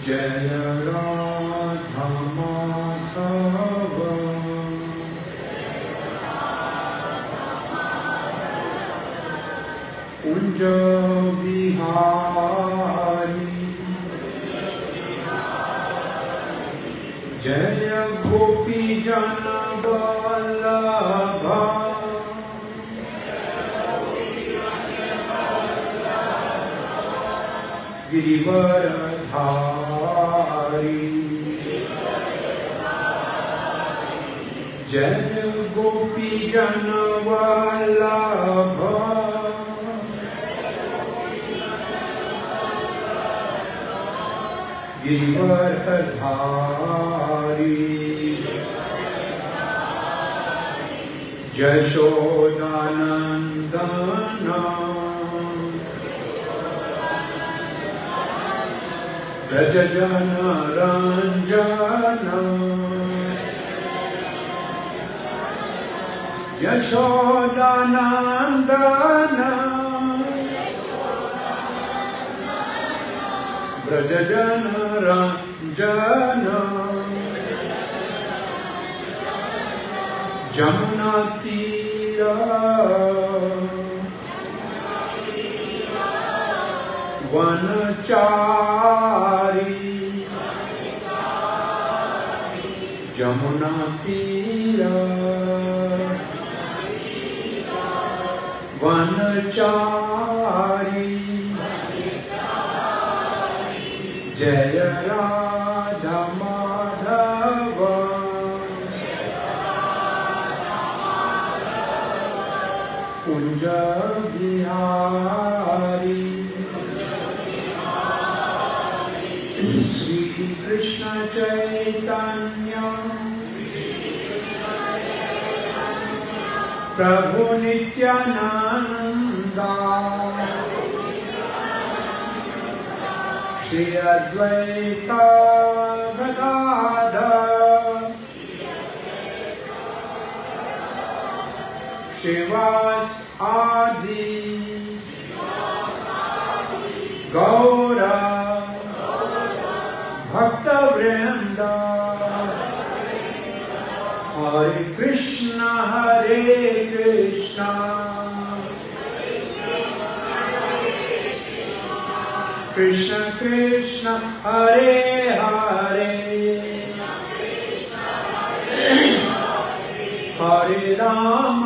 जय राधा माधव कुंज बिहारी जय गोपी जन वल्लभ गिरिवरधारी जय गोपी जन वल्लभ गिरिवरधारी यशोदानंदन व्रज जन रंजन यशोदानंदन व्रज जन रंजन जमुना तीरा वनचारी जमुना तीरा वनचारी जय राधा माधव कुंज बिहारी श्री कृष्ण चैतन्य प्रभु नित्यानंद श्री अद्वैत गदाधर श्रीवास आदि गौर भक्त वृंद हरे कृष्ण कृष्ण कृष्ण हरे हरे हरे राम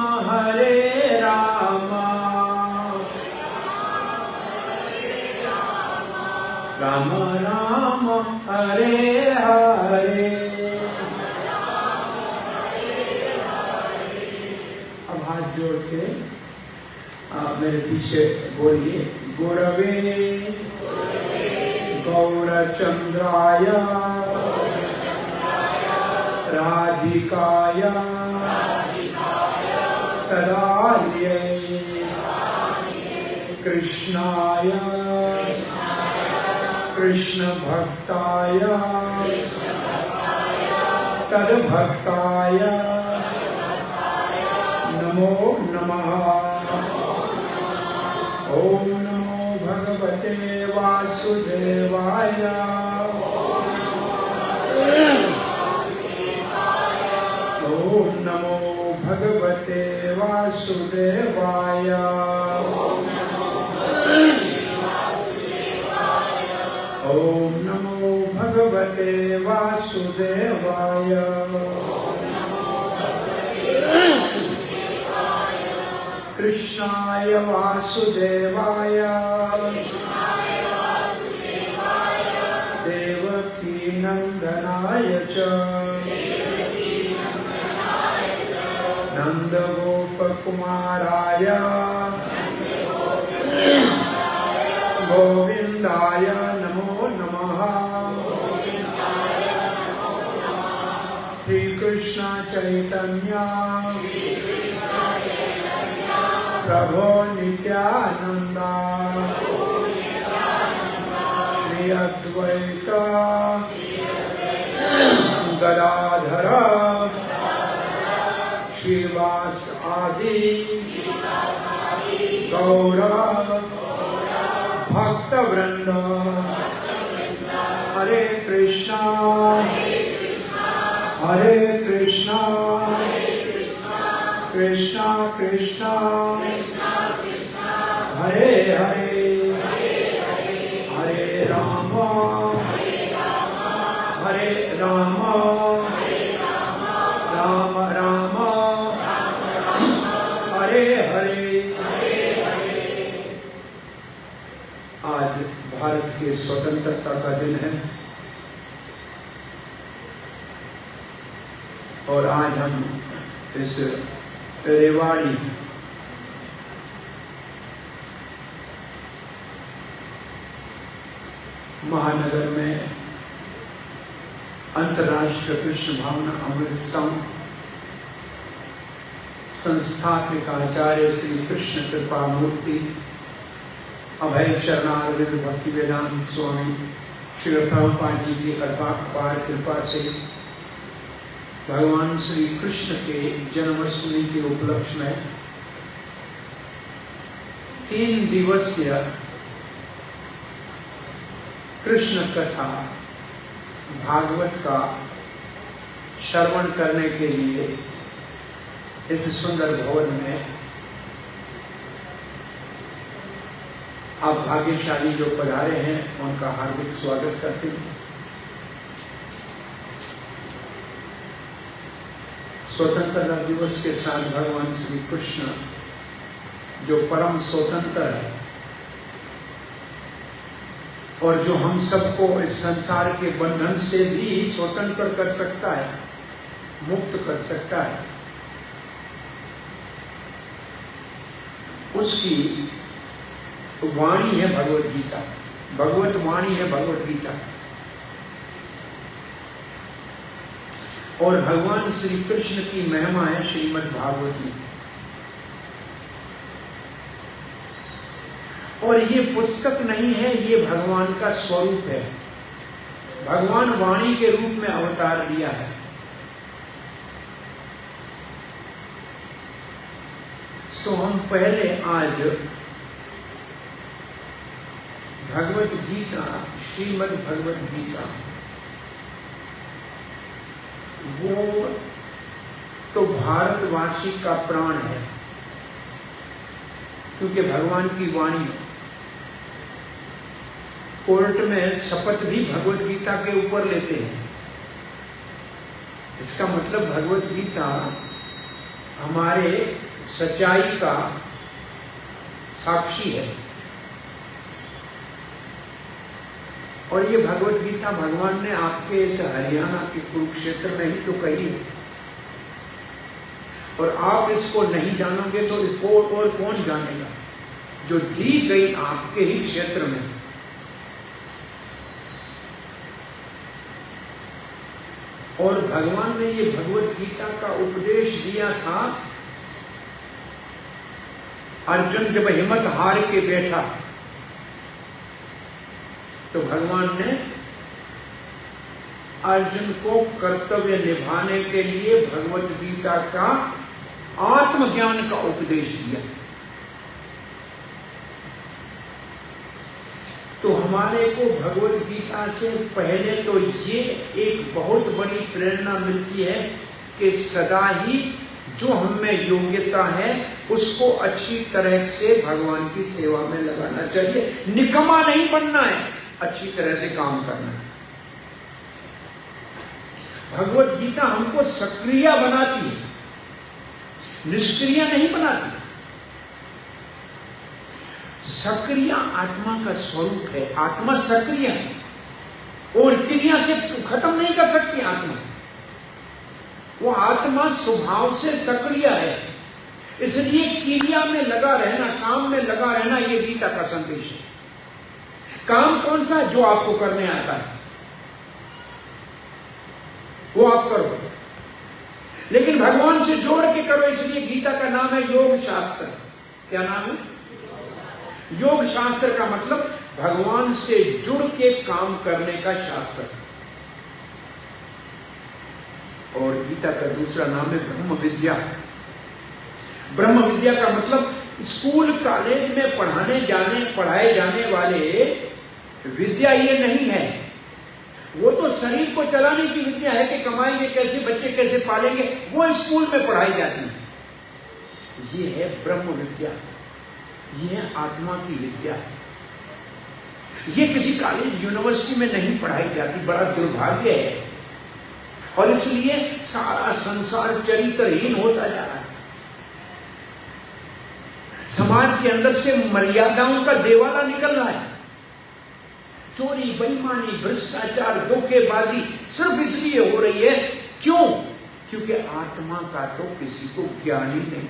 राम राम हरे हरे। अब हाथ जोड़ के मेरे पीछे बोलिए गुरवे गौरचंद्राय राधिकाय तदालये कृष्णाय कृष्ण भक्ताय तद्भक्ताय नमो नमः। ओम नमो भगवते वासुदेवाय ओम नमो भगवते वासुदेवाय ओम नमो भगवते वासुदेवाय। कृष्णाय वासुदेवाय देवकी नंदनाय च नंदगोपकुमाराय गोविंदाय नमो नमः। श्री कृष्ण चैतन्य प्रभो नित्यानंद श्री अद्वैत गदाधर श्रीवास आदि गौर भक्त वृंद हरे कृष्णा हरे कृष्णा कृष्णा कृष्णा हरे हरे हरे राम राम राम हरे हरे। आज भारत के स्वतंत्रता का दिन है और आज हम इस रेवाड़ी महानगर में अंतर्राष्ट्रीय कृष्ण भावना अमृत संस्थापक आचार्य श्री कृष्ण कृपा मूर्ति अभय शरणारविंद भक्ति वेदांत स्वामी श्री प्रभुपाद जी की अपार कृपा से भगवान श्री कृष्ण के जन्माष्टमी के उपलक्ष्य में 3 दिवसीय कृष्ण कथा भागवत का श्रवण करने के लिए इस सुंदर भवन में आप भाग्यशाली जो पधारे हैं उनका हार्दिक स्वागत करते हैं। स्वतंत्रता दिवस के साथ भगवान श्री कृष्ण जो परम स्वतंत्र है और जो हम सबको इस संसार के बंधन से भी स्वतंत्र कर सकता है, मुक्त कर सकता है, उसकी वाणी है भगवत गीता। भगवत वाणी है भगवत गीता। और भगवान श्री कृष्ण की महिमा है श्रीमद् भागवती। और ये पुस्तक नहीं है, ये भगवान का स्वरूप है। भगवान वाणी के रूप में अवतार लिया है। सो हम पहले आज भगवत गीता, श्रीमद् भगवत गीता, वो तो भारतवासी का प्राण है, क्योंकि भगवान की वाणी। कोर्ट में शपथ भी भगवत गीता के ऊपर लेते हैं। इसका मतलब भगवत गीता हमारे सच्चाई का साक्षी है। और ये भगवत गीता भगवान ने आपके इस हरियाणा के कुरुक्षेत्र में ही तो कही है। और आप इसको नहीं जानोगे तो इसको और कौन जानेगा, जो दी गई आपके ही क्षेत्र में। और भगवान ने ये भगवत गीता का उपदेश दिया था अर्जुन जब हिम्मत हार के बैठा तो भगवान ने अर्जुन को कर्तव्य निभाने के लिए भगवत गीता का आत्मज्ञान का उपदेश दिया। तो हमारे को भगवत गीता से पहले तो ये एक बहुत बड़ी प्रेरणा मिलती है कि सदा ही जो हम में योग्यता है उसको अच्छी तरह से भगवान की सेवा में लगाना चाहिए। निकम्मा नहीं बनना है, अच्छी तरह से काम करना है। भगवत गीता हमको सक्रिय बनाती है, निष्क्रिय नहीं बनाती। सक्रिय आत्मा का स्वरूप है। आत्मा सक्रिय है और क्रिया से खत्म नहीं कर सकती आत्मा। वो आत्मा स्वभाव से सक्रिय है, इसलिए क्रिया में लगा रहना, काम में लगा रहना, ये गीता का संदेश है। काम कौन सा जो आपको करने आता है वो आप करो, लेकिन भगवान से जोड़ के करो। इसलिए गीता का नाम है योग शास्त्र। क्या नाम है? योग शास्त्र का मतलब भगवान से जुड़ के काम करने का शास्त्र। और गीता का दूसरा नाम है ब्रह्म विद्या। ब्रह्म विद्या का मतलब स्कूल कॉलेज में पढ़ाए जाने वाले विद्या ये नहीं है। वो तो शरीर को चलाने की विद्या है कि कमाएंगे कैसे, बच्चे कैसे पालेंगे, वो स्कूल में पढ़ाई जाती है। ये है ब्रह्म विद्या, ये है आत्मा की विद्या। ये किसी कॉलेज यूनिवर्सिटी में नहीं पढ़ाई जाती, बड़ा दुर्भाग्य है। और इसलिए सारा संसार चरित्रहीन होता जा रहा है। समाज के अंदर से मर्यादाओं का देवाला निकल रहा है। चोरी, बेईमानी, भ्रष्टाचार, धोखेबाजी सिर्फ इसलिए हो रही है, क्यों? क्योंकि आत्मा का तो किसी को ज्ञान ही नहीं।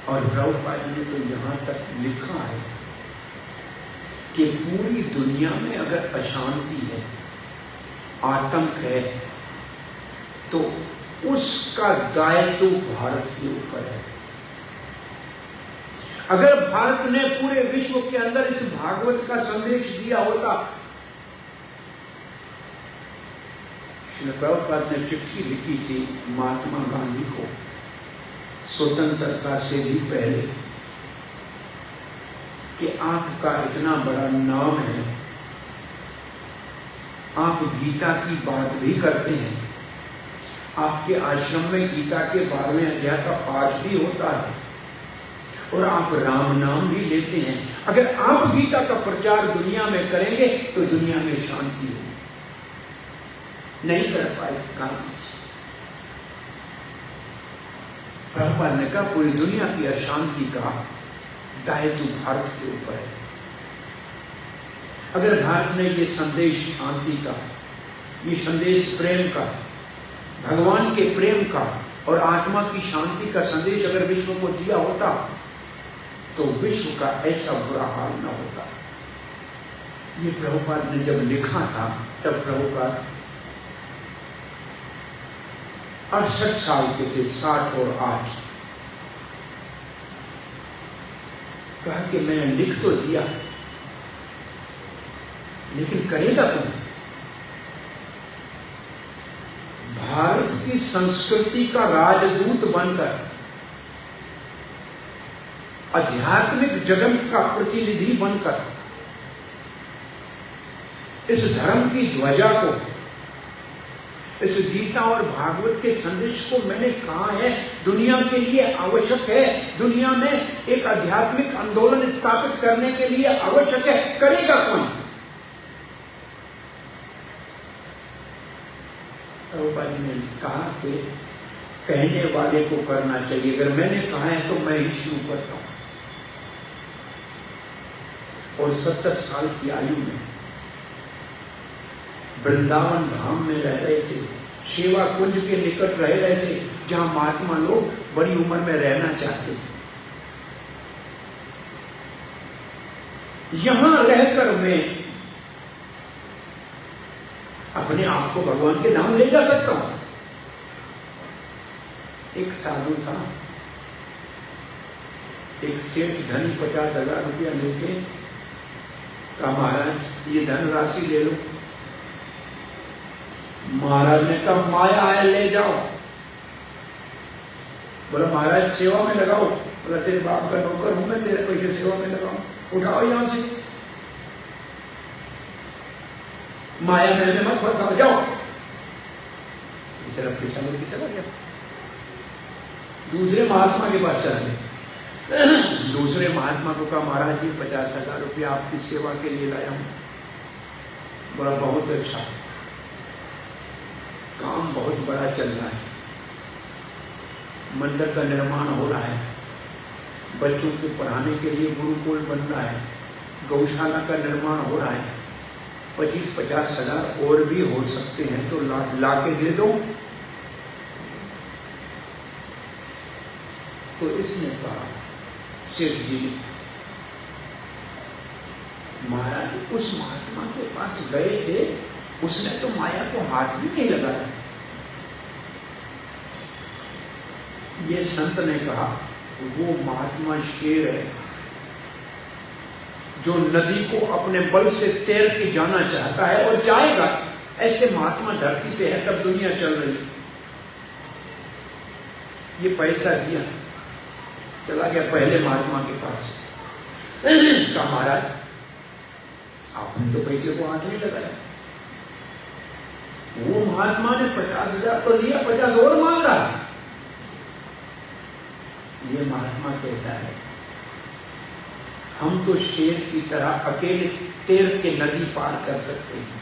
और प्रभुपाद ने तो यहां तक लिखा है कि पूरी दुनिया में अगर अशांति है, आतंक है, तो उसका दायित्व भारत के ऊपर है। अगर भारत ने पूरे विश्व के अंदर इस भागवत का संदेश दिया होता। श्री प्रभुपाद ने चिट्ठी लिखी थी महात्मा गांधी को स्वतंत्रता से भी पहले कि आपका इतना बड़ा नाम है, आप गीता की बात भी करते हैं, आपके आश्रम में गीता के 12वें अध्याय का पाठ भी होता है और आप राम नाम भी लेते हैं। अगर आप गीता का प्रचार दुनिया में करेंगे तो दुनिया में शांति होगी। नहीं कर पाए गांधी जी। प्रभुपाद ने कहा पूरी दुनिया की अशांति का दायित्व भारत के ऊपर है। अगर भारत ने ये संदेश शांति का, ये संदेश प्रेम का, भगवान के प्रेम का और आत्मा की शांति का संदेश अगर विश्व को दिया होता तो विश्व का ऐसा बुरा हाल न होता। ये प्रभुपाद ने जब लिखा था तब प्रभुपाद 68 साल के थे, 60 और 8। कहा कि मैं लिख तो दिया, लेकिन करेगा कौन? भारत की संस्कृति का राजदूत बनकर, आध्यात्मिक जगत का प्रतिनिधि बनकर इस धर्म की ध्वजा को, इस गीता और भागवत के संदेश को मैंने कहा है दुनिया के लिए आवश्यक है, दुनिया में एक आध्यात्मिक आंदोलन स्थापित करने के लिए आवश्यक है, करेगा कौन? प्रभुपाद ने कहा कि कहने वाले को करना चाहिए। अगर मैंने कहा है तो मैं ही शुरू करता हूं। और 70 साल की आयु में वृंदावन धाम में रह रहे थे, सेवा कुंज के निकट रह रहे थे, जहां महात्मा लोग बड़ी उम्र में रहना चाहते थे। यहां रहकर मैं अपने आप को भगवान के नाम ले जा सकता हूं। एक साधु था, एक सेठ धनी 50,000 रुपया लेके कहा महाराज ये धनराशि ले लो। महाराज ने कहा माया है ले जाओ। बोला महाराज सेवा में लगाओ। बोला तेरे बाप का नौकर हूं मैं, तेरे पैसे सेवा में लगाऊं, उठाओ यहां से। माया में मत फंसाओ, जाओ। बेचारा पैसा लेके चला गया। दूसरे महात्मा के पास चला गया। दूसरे महात्मा को कहा महाराज जी 50,000 रुपया आपकी सेवा के लिए लाया हूं। बोला बहुत अच्छा, काम बहुत बड़ा चल रहा है, मंदिर का निर्माण हो रहा है, बच्चों को पढ़ाने के लिए गुरुकुल बन रहा है, गौशाला का निर्माण हो रहा है, 25-50 हजार और भी हो सकते हैं तो ला के दे दो। तो इसने कहा सेठ जी महाराज उस महात्मा के पास गए थे, उसने तो माया को हाथ भी नहीं लगाया। ये संत ने कहा वो महात्मा शेर है जो नदी को अपने बल से तैर के जाना चाहता है और जाएगा। ऐसे महात्मा धरती पे है, तब दुनिया चल रही है। ये पैसा दिया, चला गया पहले महात्मा के पास। कहा महाराज आपने तो पैसे को हाथ नहीं लगाया। वो महात्मा ने 50,000 तो लिया, 50 और मांग रहा। ये महात्मा कहता है हम तो शेर की तरह अकेले तैर के नदी पार कर सकते हैं।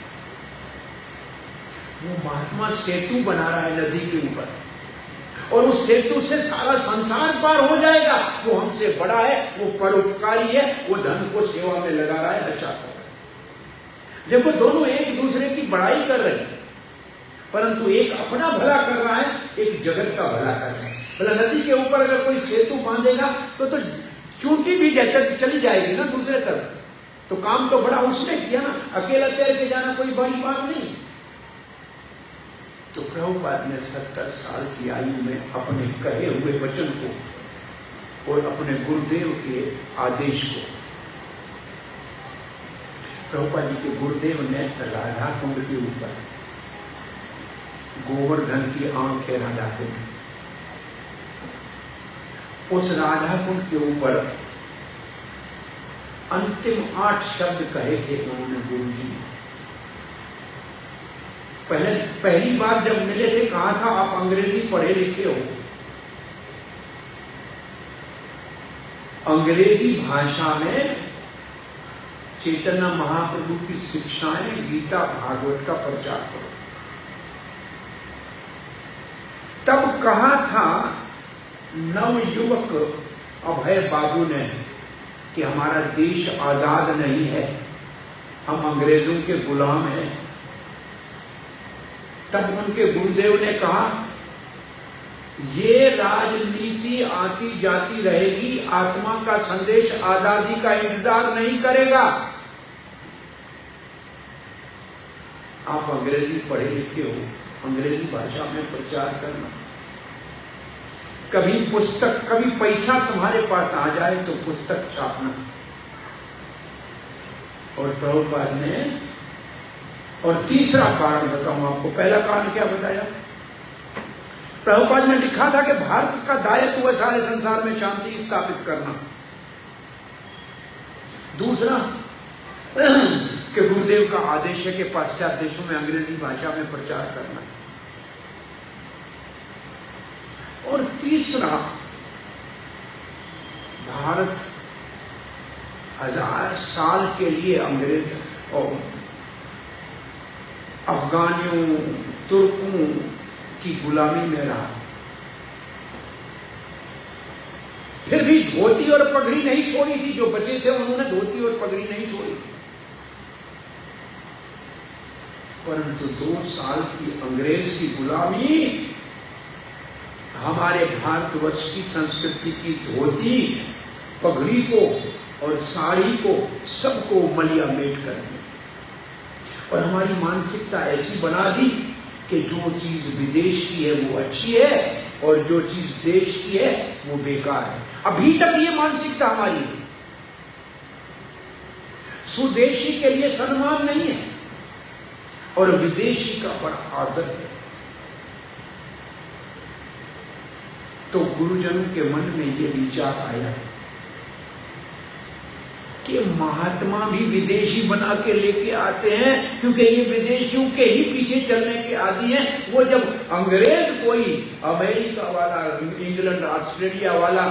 वो महात्मा सेतु बना रहा है नदी के ऊपर, और उस सेतु से सारा संसार पार हो जाएगा। वो हमसे बड़ा है, वो परोपकारी है, वो धन को सेवा में लगा रहा है, अच्छा कर रहा है। देखो दोनों एक दूसरे की बड़ाई कर रहे हैं, परंतु एक अपना भला कर रहा है, एक जगत का भला कर रहा है। भला नदी के ऊपर अगर कोई सेतु बांधेगा तो चूंटी भी चली जाएगी ना दूसरे तरफ। तो काम तो बड़ा उसने किया ना, अकेला तैर के जाना कोई बड़ी बात नहीं। तो प्रभुपाद ने 70 साल की आयु में अपने कहे हुए वचन को और अपने गुरुदेव के आदेश को, प्रभुपाद जी के गुरुदेव ने राधा कुंड के ऊपर, गोवर्धन की आंख है राधा कुंड, उस राधा कुंड के ऊपर अंतिम 8 शब्द कहे थे उन्होंने गुरु जी। पहली बार जब मिले थे कहा था आप अंग्रेजी पढ़े लिखे हो, अंग्रेजी भाषा में चैतन्य महाप्रभु की शिक्षाएं, गीता भागवत का प्रचार करो। तब कहा था नवयुवक अभय बाबू ने कि हमारा देश आजाद नहीं है, हम अंग्रेजों के गुलाम हैं। तब उनके गुरुदेव ने कहा ये राजनीति आती जाती रहेगी, आत्मा का संदेश आजादी का इंतजार नहीं करेगा। आप अंग्रेजी पढ़े लिखे हो, अंग्रेजी भाषा में प्रचार करना। कभी पुस्तक, कभी पैसा तुम्हारे पास आ जाए तो पुस्तक छापना। और प्रभुपाद ने, और तीसरा कारण बताऊं आपको, पहला कारण क्या बताया? प्रभुपाद ने लिखा था कि भारत का दायित्व है सारे संसार में शांति स्थापित करना। दूसरा कि गुरुदेव का आदेश है कि पाश्चात्य देशों में अंग्रेजी भाषा में प्रचार करना। और तीसरा, भारत 1000 साल के लिए अंग्रेज और अफगानियों, तुर्कों की गुलामी में रहा, फिर भी धोती और पगड़ी नहीं छोड़ी थी। जो बचे थे उन्होंने धोती और पगड़ी नहीं छोड़ी थी। परंतु 2 साल की अंग्रेज की गुलामी हमारे भारतवर्ष की संस्कृति की धोती, पगड़ी को और साड़ी को सबको मलियामेट कर दिया। और हमारी मानसिकता ऐसी बना दी कि जो चीज विदेश की है वो अच्छी है और जो चीज देश की है वो बेकार है। अभी तक ये मानसिकता हमारी है। स्वदेशी के लिए सम्मान नहीं है और विदेशी का बड़ा आदर है। तो गुरुजनों के मन में ये विचार आया कि महात्मा भी विदेशी बना के लेके आते हैं, क्योंकि ये विदेशियों के ही पीछे चलने के आदी हैं। वो जब अंग्रेज कोई अमेरिका वाला, इंग्लैंड, ऑस्ट्रेलिया वाला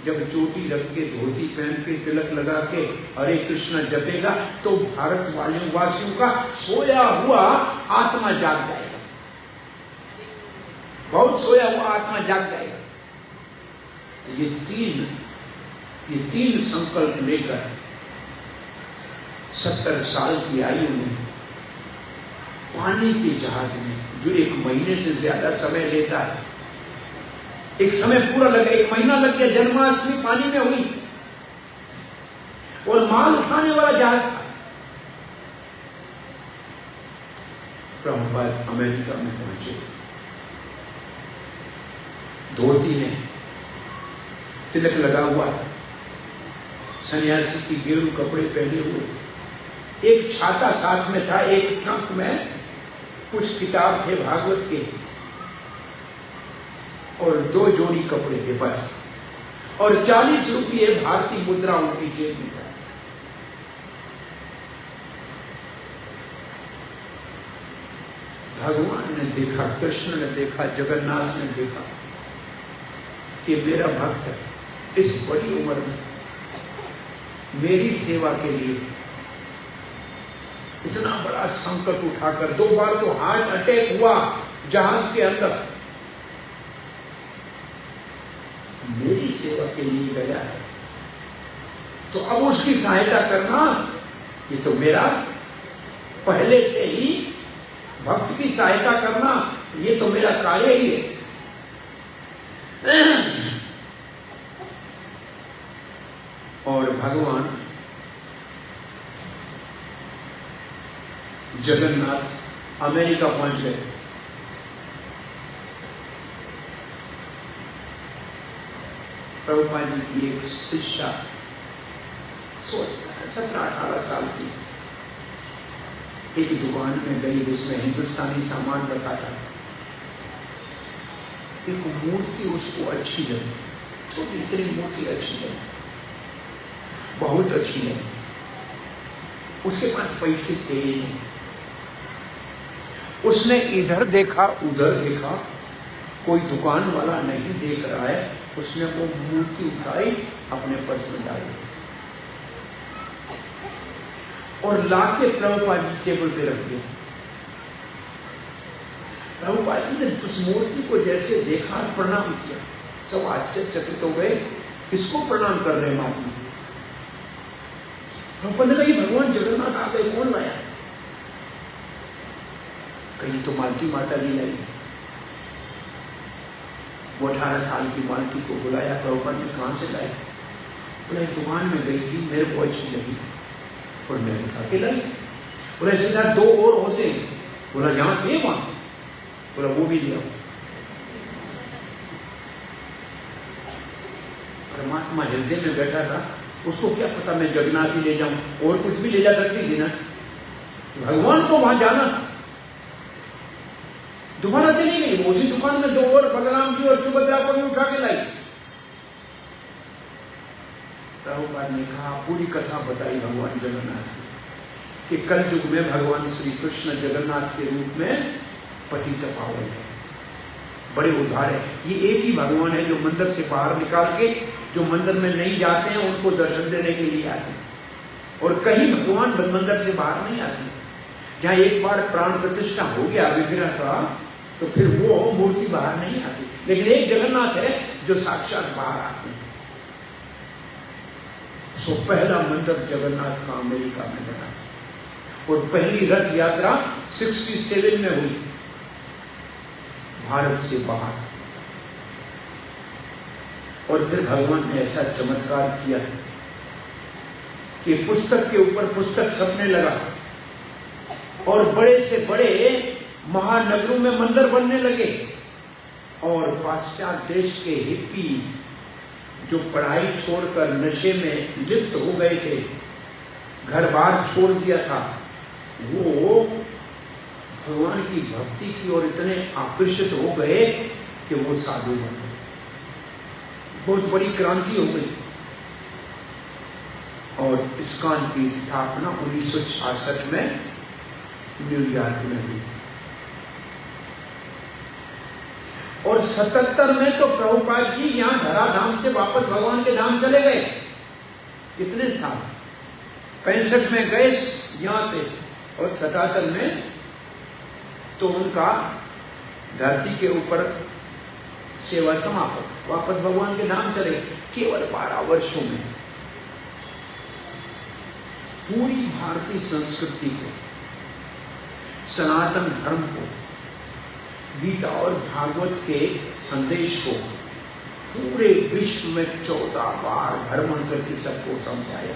जब चोटी रख के, धोती पहन के, तिलक लगा के हरे कृष्ण जपेगा तो भारत वासियों का सोया हुआ आत्मा जाग जाएगा। बहुत सोया हुआ आत्मा जाग जाएगा। ये तीन संकल्प लेकर 70 साल की आयु में पानी के जहाज में, जो 1 महीने से ज्यादा समय लेता है, एक समय पूरा लगा, 1 महीना लग गया। जन्माष्टमी पानी में हुई और माल उठाने वाला जहाज था। प्रभुपाद अमेरिका में पहुंचे, धोती में तिलक लगा हुआ, सन्यासी की गेरू कपड़े पहने हुए, एक छाता साथ में था, एक ट्रंक में कुछ किताब थे भागवत के और 2 जोड़ी कपड़े थे बस, और 40 रुपये भारतीय मुद्रा उनकी जेब में था। भगवान ने देखा, कृष्ण ने देखा, जगन्नाथ ने देखा कि मेरा भक्त इस बड़ी उम्र में मेरी सेवा के लिए इतना बड़ा संकट उठाकर, 2 बार तो हार्ट अटैक हुआ जहाज के अंदर, मेरी सेवा के लिए गया है, तो अब उसकी सहायता करना ये तो मेरा पहले से ही, भक्त की सहायता करना ये तो मेरा कार्य ही है। और भगवान जगन्नाथ अमेरिका पहुंच गए। प्रभुपाद जी की एक शिष्या 17-18 साल की एक दुकान में गई जिसमें हिंदुस्तानी सामान रखा था। एक मूर्ति उसको अच्छी लगी, छोटी इतनी मूर्ति अच्छी लगी, बहुत अच्छी लगी। उसके पास पैसे थे ही नहीं। उसने इधर देखा उधर देखा, कोई दुकान वाला नहीं देख रहा है। उसने वो मूर्ति उठाई, अपने पर्स में डाली और लाके प्रभुपाद जी टेबल पे रख दिया। प्रभुपाद जी ने उस मूर्ति को जैसे देखा, प्रणाम किया। सब आश्चर्यचकित हो गए, किसको प्रणाम कर रहे हैं महात्मा? प्रभुपाद ने कहा भगवान जगन्नाथ आ गए, कौन लाया? कहीं तो मालती माता जी लाई। वो 18 साल की मालती को बुलाया। प्रभुपाद ने कहां से लाए? बोला दुकान में गई थी, मेरे को अच्छी लगी और मैंने उठा के लाई। बोला ऐसे 2 और होते। बोला यहां थे वहां। बोला वो भी लिया। परमात्मा हृदय में बैठा था, उसको क्या पता मैं जगन्नाथ ही ले जाऊं, और कुछ भी ले जा सकती थी ना। भगवान को वहां जाना, दोबारा चली गई। वो उसी दुकान में 2 और बलराम जी और सुभद्रा को भी उठा के लाई। प्रभुपाद ने कहा, पूरी कथा बताई भगवान जगन्नाथ की कि कल युग में भगवान श्री कृष्ण जगन्नाथ के रूप में पतित पावन है, बड़े उद्धार है। ये एक ही भगवान है जो मंदिर से बाहर निकाल के, जो मंदिर में नहीं जाते हैं उनको दर्शन देने के लिए आते हैं। और कहीं भगवान मंदिर से बाहर नहीं आते। जहां एक बार प्राण प्रतिष्ठा हो गया विग्रह का, तो फिर वो मूर्ति बाहर नहीं आती। लेकिन एक जगन्नाथ है जो साक्षात बाहर आते हैं। सो पहला मंदिर जगन्नाथ का अमेरिका में बना और पहली रथ यात्रा 67 में हुई भारत से बाहर। और फिर भगवान ने ऐसा चमत्कार किया कि पुस्तक के ऊपर पुस्तक छपने लगा और बड़े से बड़े महानगरों में मंदिर बनने लगे। और पाश्चात्य देश के हिप्पी जो पढ़ाई छोड़कर नशे में लिप्त हो गए थे, घर बार छोड़ दिया था, वो भगवान की भक्ति की ओर इतने आकर्षित हो गए कि वो साधु बन गए। बहुत बड़ी क्रांति हो गई। और इस्कॉन की स्थापना 1966 में न्यूयॉर्क में हुई। और 77 में तो प्रभुपाद जी यहां धराधाम से वापस भगवान के धाम चले गए। कितने साल? 65 में गए यहां से और 77 में तो उनका धरती के ऊपर सेवा समाप्त, वापस भगवान के धाम चले। केवल 12 वर्षों में पूरी भारतीय संस्कृति को, सनातन धर्म को, गीता और भागवत के संदेश को पूरे विश्व में 14 बार भ्रमण करके सबको समझाया।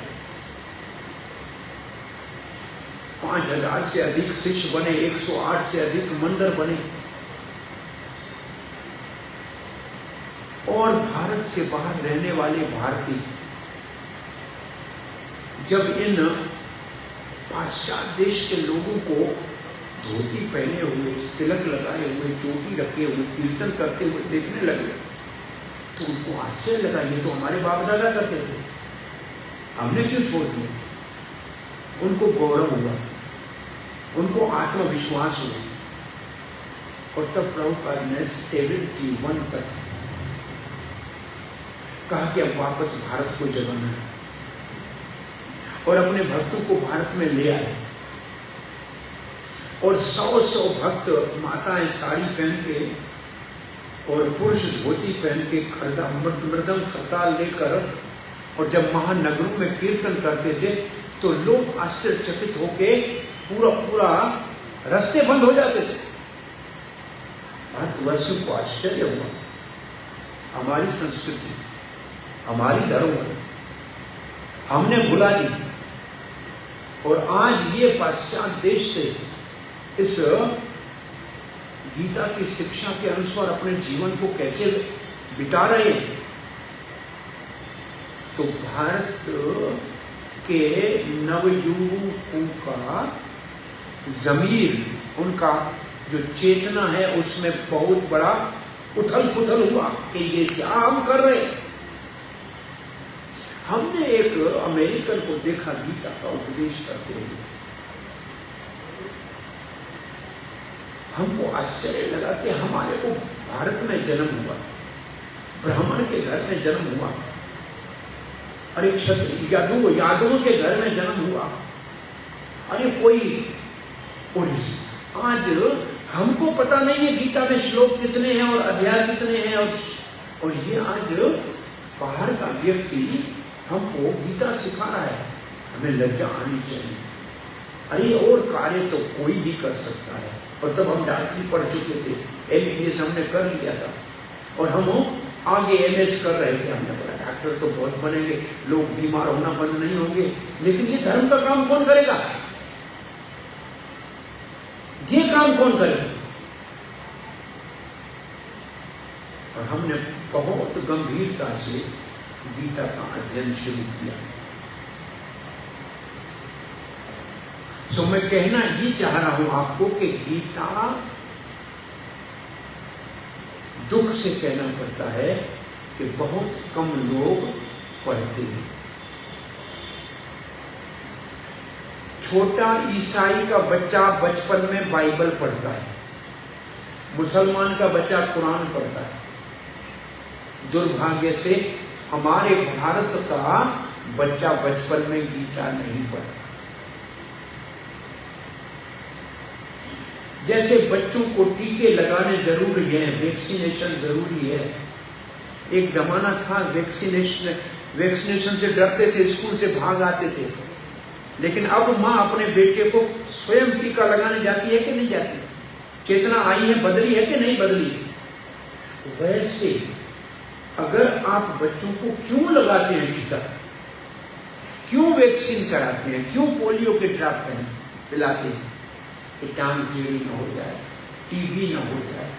5000 से अधिक शिष्य बने, 108 से अधिक मंदिर बने। और भारत से बाहर रहने वाले भारतीय जब इन पाश्चात्य देश के लोगों को धोती पहने हुए, तिलक लगाए हुए, चोटी रखे हुए, कीर्तन करते हुए देखने लगे तो उनको आश्चर्य लगा, ये तो हमारे बाप दादा करते थे, हमने क्यों छोड़ दिया? उनको गौरव हुआ, उनको आत्मविश्वास हुआ और तब प्रभुपाद ने 71 तक कहा कि अब वापस भारत को जगाना है और अपने भक्तों को भारत में ले आए। और 100 भक्त माताएं साड़ी पहन के और पुरुष धोती पहन के खरदा मृदंग खरताल लेकर और जब महानगरों में कीर्तन करते थे तो लोग आश्चर्यचकित होके पूरा रास्ते बंद हो जाते थे। भारतवासियों को आश्चर्य हुआ, हमारी संस्कृति, हमारी धरोहर हमने भुला दी और आज ये पाश्चात्य देश से इस गीता की शिक्षा के अनुसार अपने जीवन को कैसे बिता रहे हैं। तो भारत के नवयुवकों का जमीर, उनका जो चेतना है उसमें बहुत बड़ा उथल पुथल हुआ कि ये क्या हम कर रहे हैं। हमने एक अमेरिकन को देखा गीता का उपदेश करते हुए, हमको आश्चर्य लगा कि हमारे को भारत में जन्म हुआ, ब्राह्मण के घर में जन्म हुआ, अरे क्षत्रिय यादवों के घर में जन्म हुआ, अरे कोई। और आज हमको पता नहीं है गीता में श्लोक कितने हैं और अध्याय कितने हैं और ये आज बाहर का व्यक्ति हमको गीता सिखा रहा है। हमें लज्जा आनी चाहिए। अरे और कार्य तो कोई भी कर सकता है। और तब हम डॉक्टरी पढ़ चुके थे, MBBS हमने कर लिया था और हम आगे MS कर रहे थे। हमने बोला डॉक्टर तो बहुत बनेंगे, लोग बीमार होना बंद नहीं होंगे, लेकिन ये धर्म का काम कौन करेगा? ये काम कौन करेगा? और हमने बहुत गंभीरता से गीता का अध्ययन शुरू किया। सो मैं कहना ये चाह रहा हूं आपको कि गीता दुख से कहना पड़ता है कि बहुत कम लोग पढ़ते हैं। छोटा ईसाई का बच्चा बचपन में बाइबल पढ़ता है, मुसलमान का बच्चा कुरान पढ़ता है। दुर्भाग्य से हमारे भारत का बच्चा बचपन में गीता नहीं पढ़ता। जैसे बच्चों को टीके लगाने जरूरी है, वैक्सीनेशन जरूरी है। एक जमाना था वैक्सीनेशन से डरते थे, स्कूल से भाग आते थे, लेकिन अब माँ अपने बेटे को स्वयं टीका लगाने जाती है कि नहीं जाती? चेतना आई है, बदली है कि नहीं बदली? वैसे अगर आप बच्चों को क्यों लगाते हैं टीका, क्यों वैक्सीन कराते हैं, क्यों पोलियो के ड्रॉप पिलाते हैं कि टांग टेढ़ी न हो जाए, TB न हो जाए?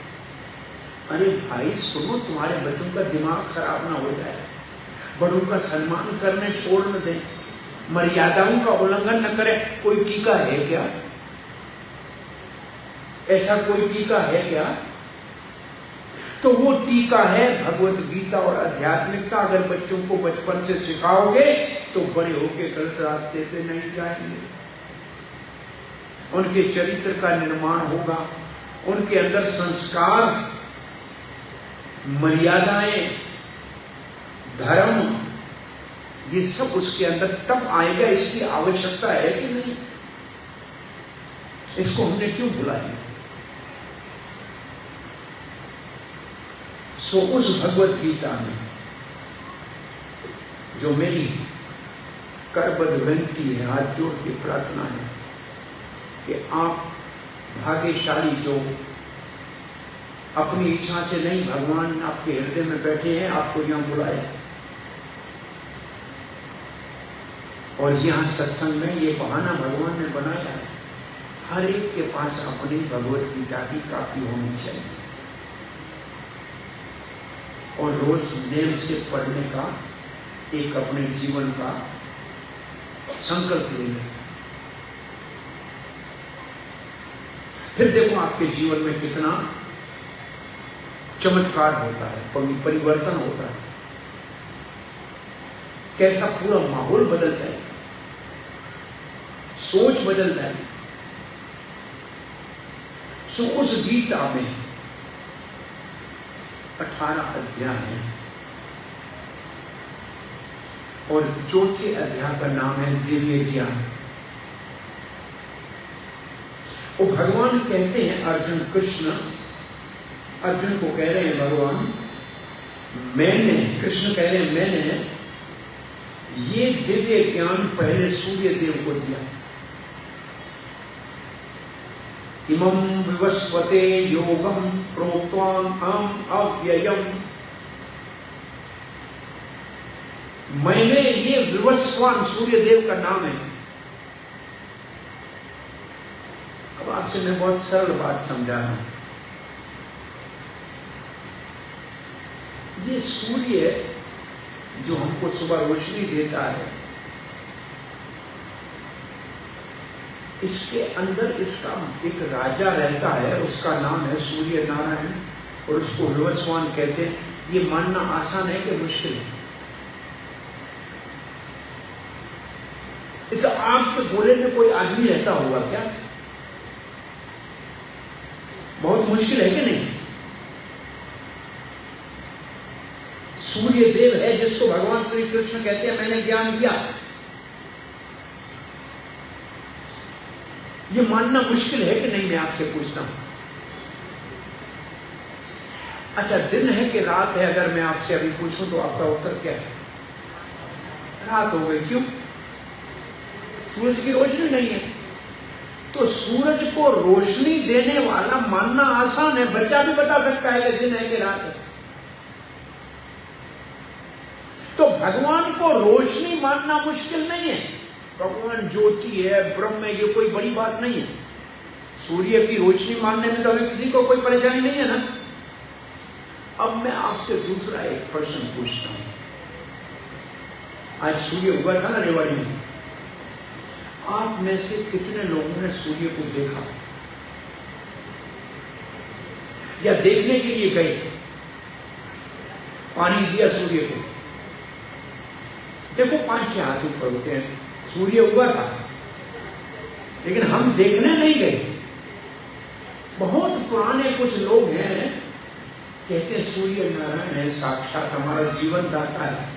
अरे भाई सुनो, तुम्हारे बच्चों का दिमाग खराब ना हो जाए, बड़ों का सम्मान करने छोड़ न दें, मर्यादाओं का उल्लंघन न करें। कोई टीका है क्या? ऐसा कोई टीका है क्या? तो वो टीका है भगवत गीता और आध्यात्मिकता। अगर बच्चों को बचपन से सिखाओगे तो बड़े होके गलत रास्ते पे नहीं जाएंगे। उनके चरित्र का निर्माण होगा, उनके अंदर संस्कार, मर्यादाएं, धर्म, ये सब उसके अंदर तब आएगा। इसकी आवश्यकता है कि नहीं? इसको हमने क्यों भुला दिया? सो उस भगवत गीता में जो मेरी करबद्ध विनती है, हाथ जोड़ के प्रार्थना है कि आप भाग्यशाली जो अपनी इच्छा से नहीं, भगवान आपके हृदय में बैठे हैं, आपको यहां बुलाए और यहां सत्संग में ये बहाना भगवान ने बनाया है। हर एक के पास अपनी भगवत गीता की कॉपी होनी चाहिए और रोज नेम से पढ़ने का एक अपने जीवन का संकल्प लेना। फिर देखो आपके जीवन में कितना चमत्कार होता है, परिवर्तन होता है, कैसा पूरा माहौल बदल जाए, सोच बदल जाए। सो उस गीता में 18 अध्याय हैं और चौथे अध्याय का नाम है दिव्य ज्ञान। वो भगवान कहते हैं अर्जुन को कह रहे हैं भगवान, मैंने, कृष्ण कह रहे हैं मैंने ये दिव्य ज्ञान पहले सूर्य देव को दिया। इमं विवस्वते योगम प्रोक्तवान अहम् अव्ययम्। मैंने ये विवस्वान सूर्य देव का नाम है। अब आपसे मैं बहुत सरल बात समझा रहा हूं। ये सूर्य जो हमको सुबह रोशनी देता है, इसके अंदर इसका एक राजा रहता है, उसका नाम है सूर्य नारायण, और उसको विवस्वान कहते हैं। ये मानना आसान है कि मुश्किल है? इस आग के गोले में कोई आदमी रहता होगा क्या? बहुत मुश्किल है कि नहीं? सूर्य देव है जिसको भगवान श्री कृष्ण कहते हैं मैंने ज्ञान दिया। ये मानना मुश्किल है कि नहीं? मैं आपसे पूछता हूं। अच्छा, दिन है कि रात है? अगर मैं आपसे अभी पूछूं तो आपका उत्तर क्या है? रात हो गई। क्यों? सूरज की रोशनी नहीं है। तो सूरज को रोशनी देने वाला मानना आसान है, बच्चा भी बता सकता है कि दिन है कि रात है। तो भगवान को रोशनी मानना मुश्किल नहीं है। भगवान ज्योति है, ब्रह्म है, ये कोई बड़ी बात नहीं है। सूर्य की रोशनी मानने में तो हमें किसी को कोई परेशानी नहीं है ना। अब मैं आपसे दूसरा एक प्रश्न पूछता हूं। आज सूर्य उगा था ना रेवाड़ी में। आप में से कितने लोगों ने सूर्य को देखा या देखने के लिए गए, पानी दिया सूर्य को? देखो 5-6 हाथ ऊपर होते हैं। सूर्य उगा था लेकिन हम देखने नहीं गए। बहुत पुराने कुछ लोग हैं, कहते हैं सूर्य नारायण है, साक्षात हमारा जीवन दाता है,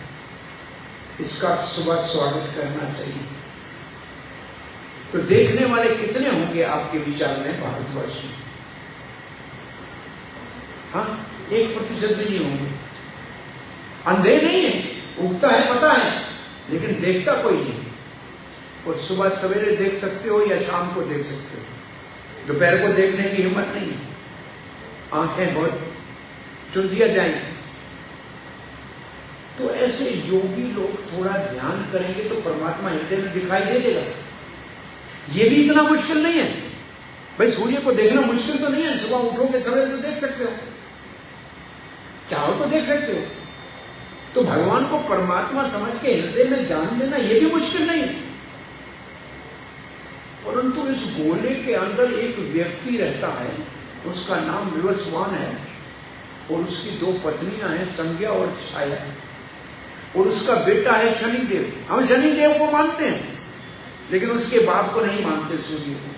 इसका सुबह स्वागत करना चाहिए। तो देखने वाले कितने होंगे आपके विचार में भारतवर्ष में? हाँ, 1% भी नहीं होंगे। अंधे नहीं है, उगता है पता है, लेकिन देखता कोई नहीं। और सुबह सवेरे देख सकते हो या शाम को देख सकते हो, दोपहर को देखने की हिम्मत नहीं है। आंखें बहुत चुंदिया जाएंगी। तो ऐसे योगी लोग थोड़ा ध्यान करेंगे तो परमात्मा हृदय में दिखाई दे देगा। ये भी इतना मुश्किल नहीं है भाई। सूर्य को देखना मुश्किल तो नहीं है। सुबह उठोगे सवेरे तो देख सकते हो, चाहो तो देख सकते हो। तो भगवान को परमात्मा समझ के हृदय में जान लेना ये भी मुश्किल नहीं है। परंतु इस गोले के अंदर एक व्यक्ति रहता है, उसका नाम विवस्वान है, और उसकी 2 पत्नियां हैं, संज्ञा और छाया, और उसका बेटा है शनिदेव। हम शनिदेव को मानते हैं लेकिन उसके बाप को नहीं मानते, सूर्य को,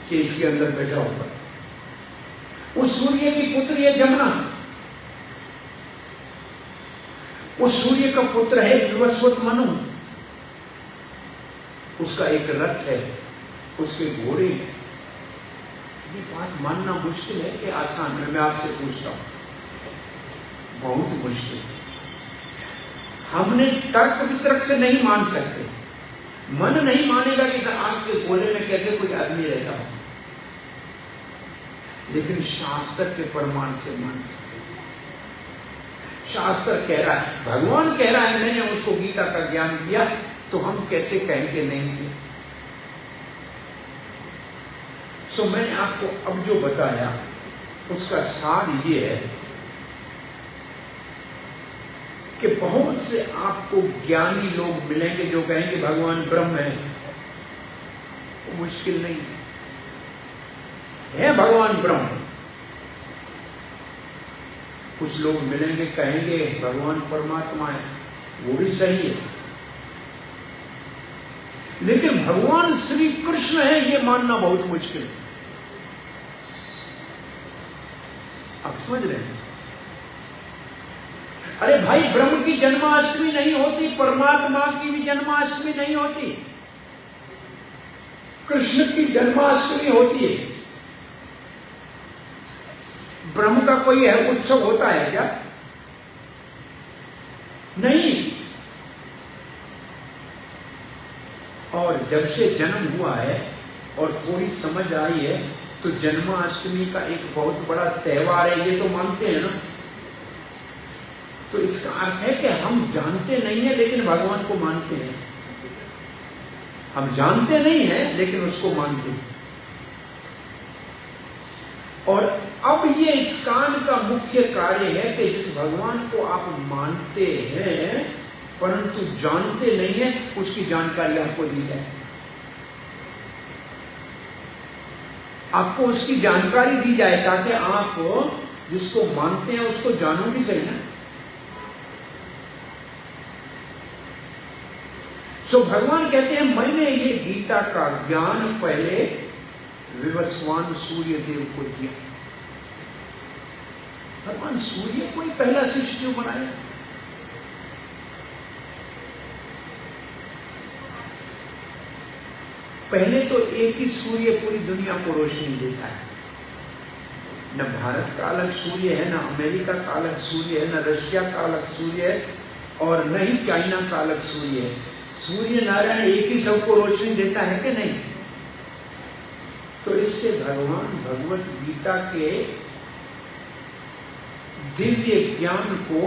कि इसके अंदर बैठा होगा। उस सूर्य की पुत्री है जमुना। उस सूर्य का पुत्र है विवस्वत मनु। उसका एक रथ है, उसके घोड़े हैं। ये बात मानना मुश्किल है कि आसान है? मैं आपसे पूछता हूं, बहुत मुश्किल है। हमने तर्क वितर्क से नहीं मान सकते। मन नहीं मानेगा कि आग के गोले में कैसे कोई आदमी रहता हो, लेकिन शास्त्र के प्रमाण से मान सकते। शास्त्र कह रहा है, भगवान कह रहा है मैंने उसको गीता का ज्ञान दिया, तो हम कैसे कहेंगे नहीं दिया? सो मैंने आपको अब जो बताया उसका सार ये है कि बहुत से आपको ज्ञानी लोग मिलेंगे जो कहेंगे भगवान ब्रह्म है। वो मुश्किल नहीं है, भगवान ब्रह्म। कुछ लोग मिलेंगे कहेंगे भगवान परमात्मा है, वो भी सही है। लेकिन भगवान श्री कृष्ण है ये मानना बहुत मुश्किल है। आप समझ रहे हैं? अरे भाई, ब्रह्म की जन्माष्टमी नहीं होती, परमात्मा की भी जन्माष्टमी नहीं होती, कृष्ण की जन्माष्टमी होती है। ब्रह्म का कोई है उत्सव होता है क्या? नहीं। और जब से जन्म हुआ है और थोड़ी समझ आई है तो जन्माष्टमी का एक बहुत बड़ा त्योहार है, ये तो मानते हैं ना। तो इसका अर्थ है कि हम जानते नहीं है लेकिन भगवान को मानते हैं। हम जानते नहीं है लेकिन उसको मानते हैं। और अब ये इस्कान का मुख्य कार्य है कि जिस भगवान को आप मानते हैं परंतु जानते नहीं है, उसकी जानकारी आपको दी जाए। आपको उसकी जानकारी दी जाए ताकि आप जिसको मानते हैं उसको जानो भी सही ना। सो भगवान कहते हैं मैंने ये गीता का ज्ञान पहले विवस्वान सूर्य देव को दिया। भगवान सूर्य को ही पहला शिष्य क्यों बनाया? पहले तो एक ही सूर्य पूरी दुनिया को रोशनी देता है। न भारत का अलग सूर्य है, न अमेरिका का अलग सूर्य है, न रशिया का अलग सूर्य है और न ही चाइना का अलग सूर्य है। सूर्य नारायण एक ही सबको रोशनी देता है कि नहीं? तो इससे भगवान भगवत गीता के दिव्य ज्ञान को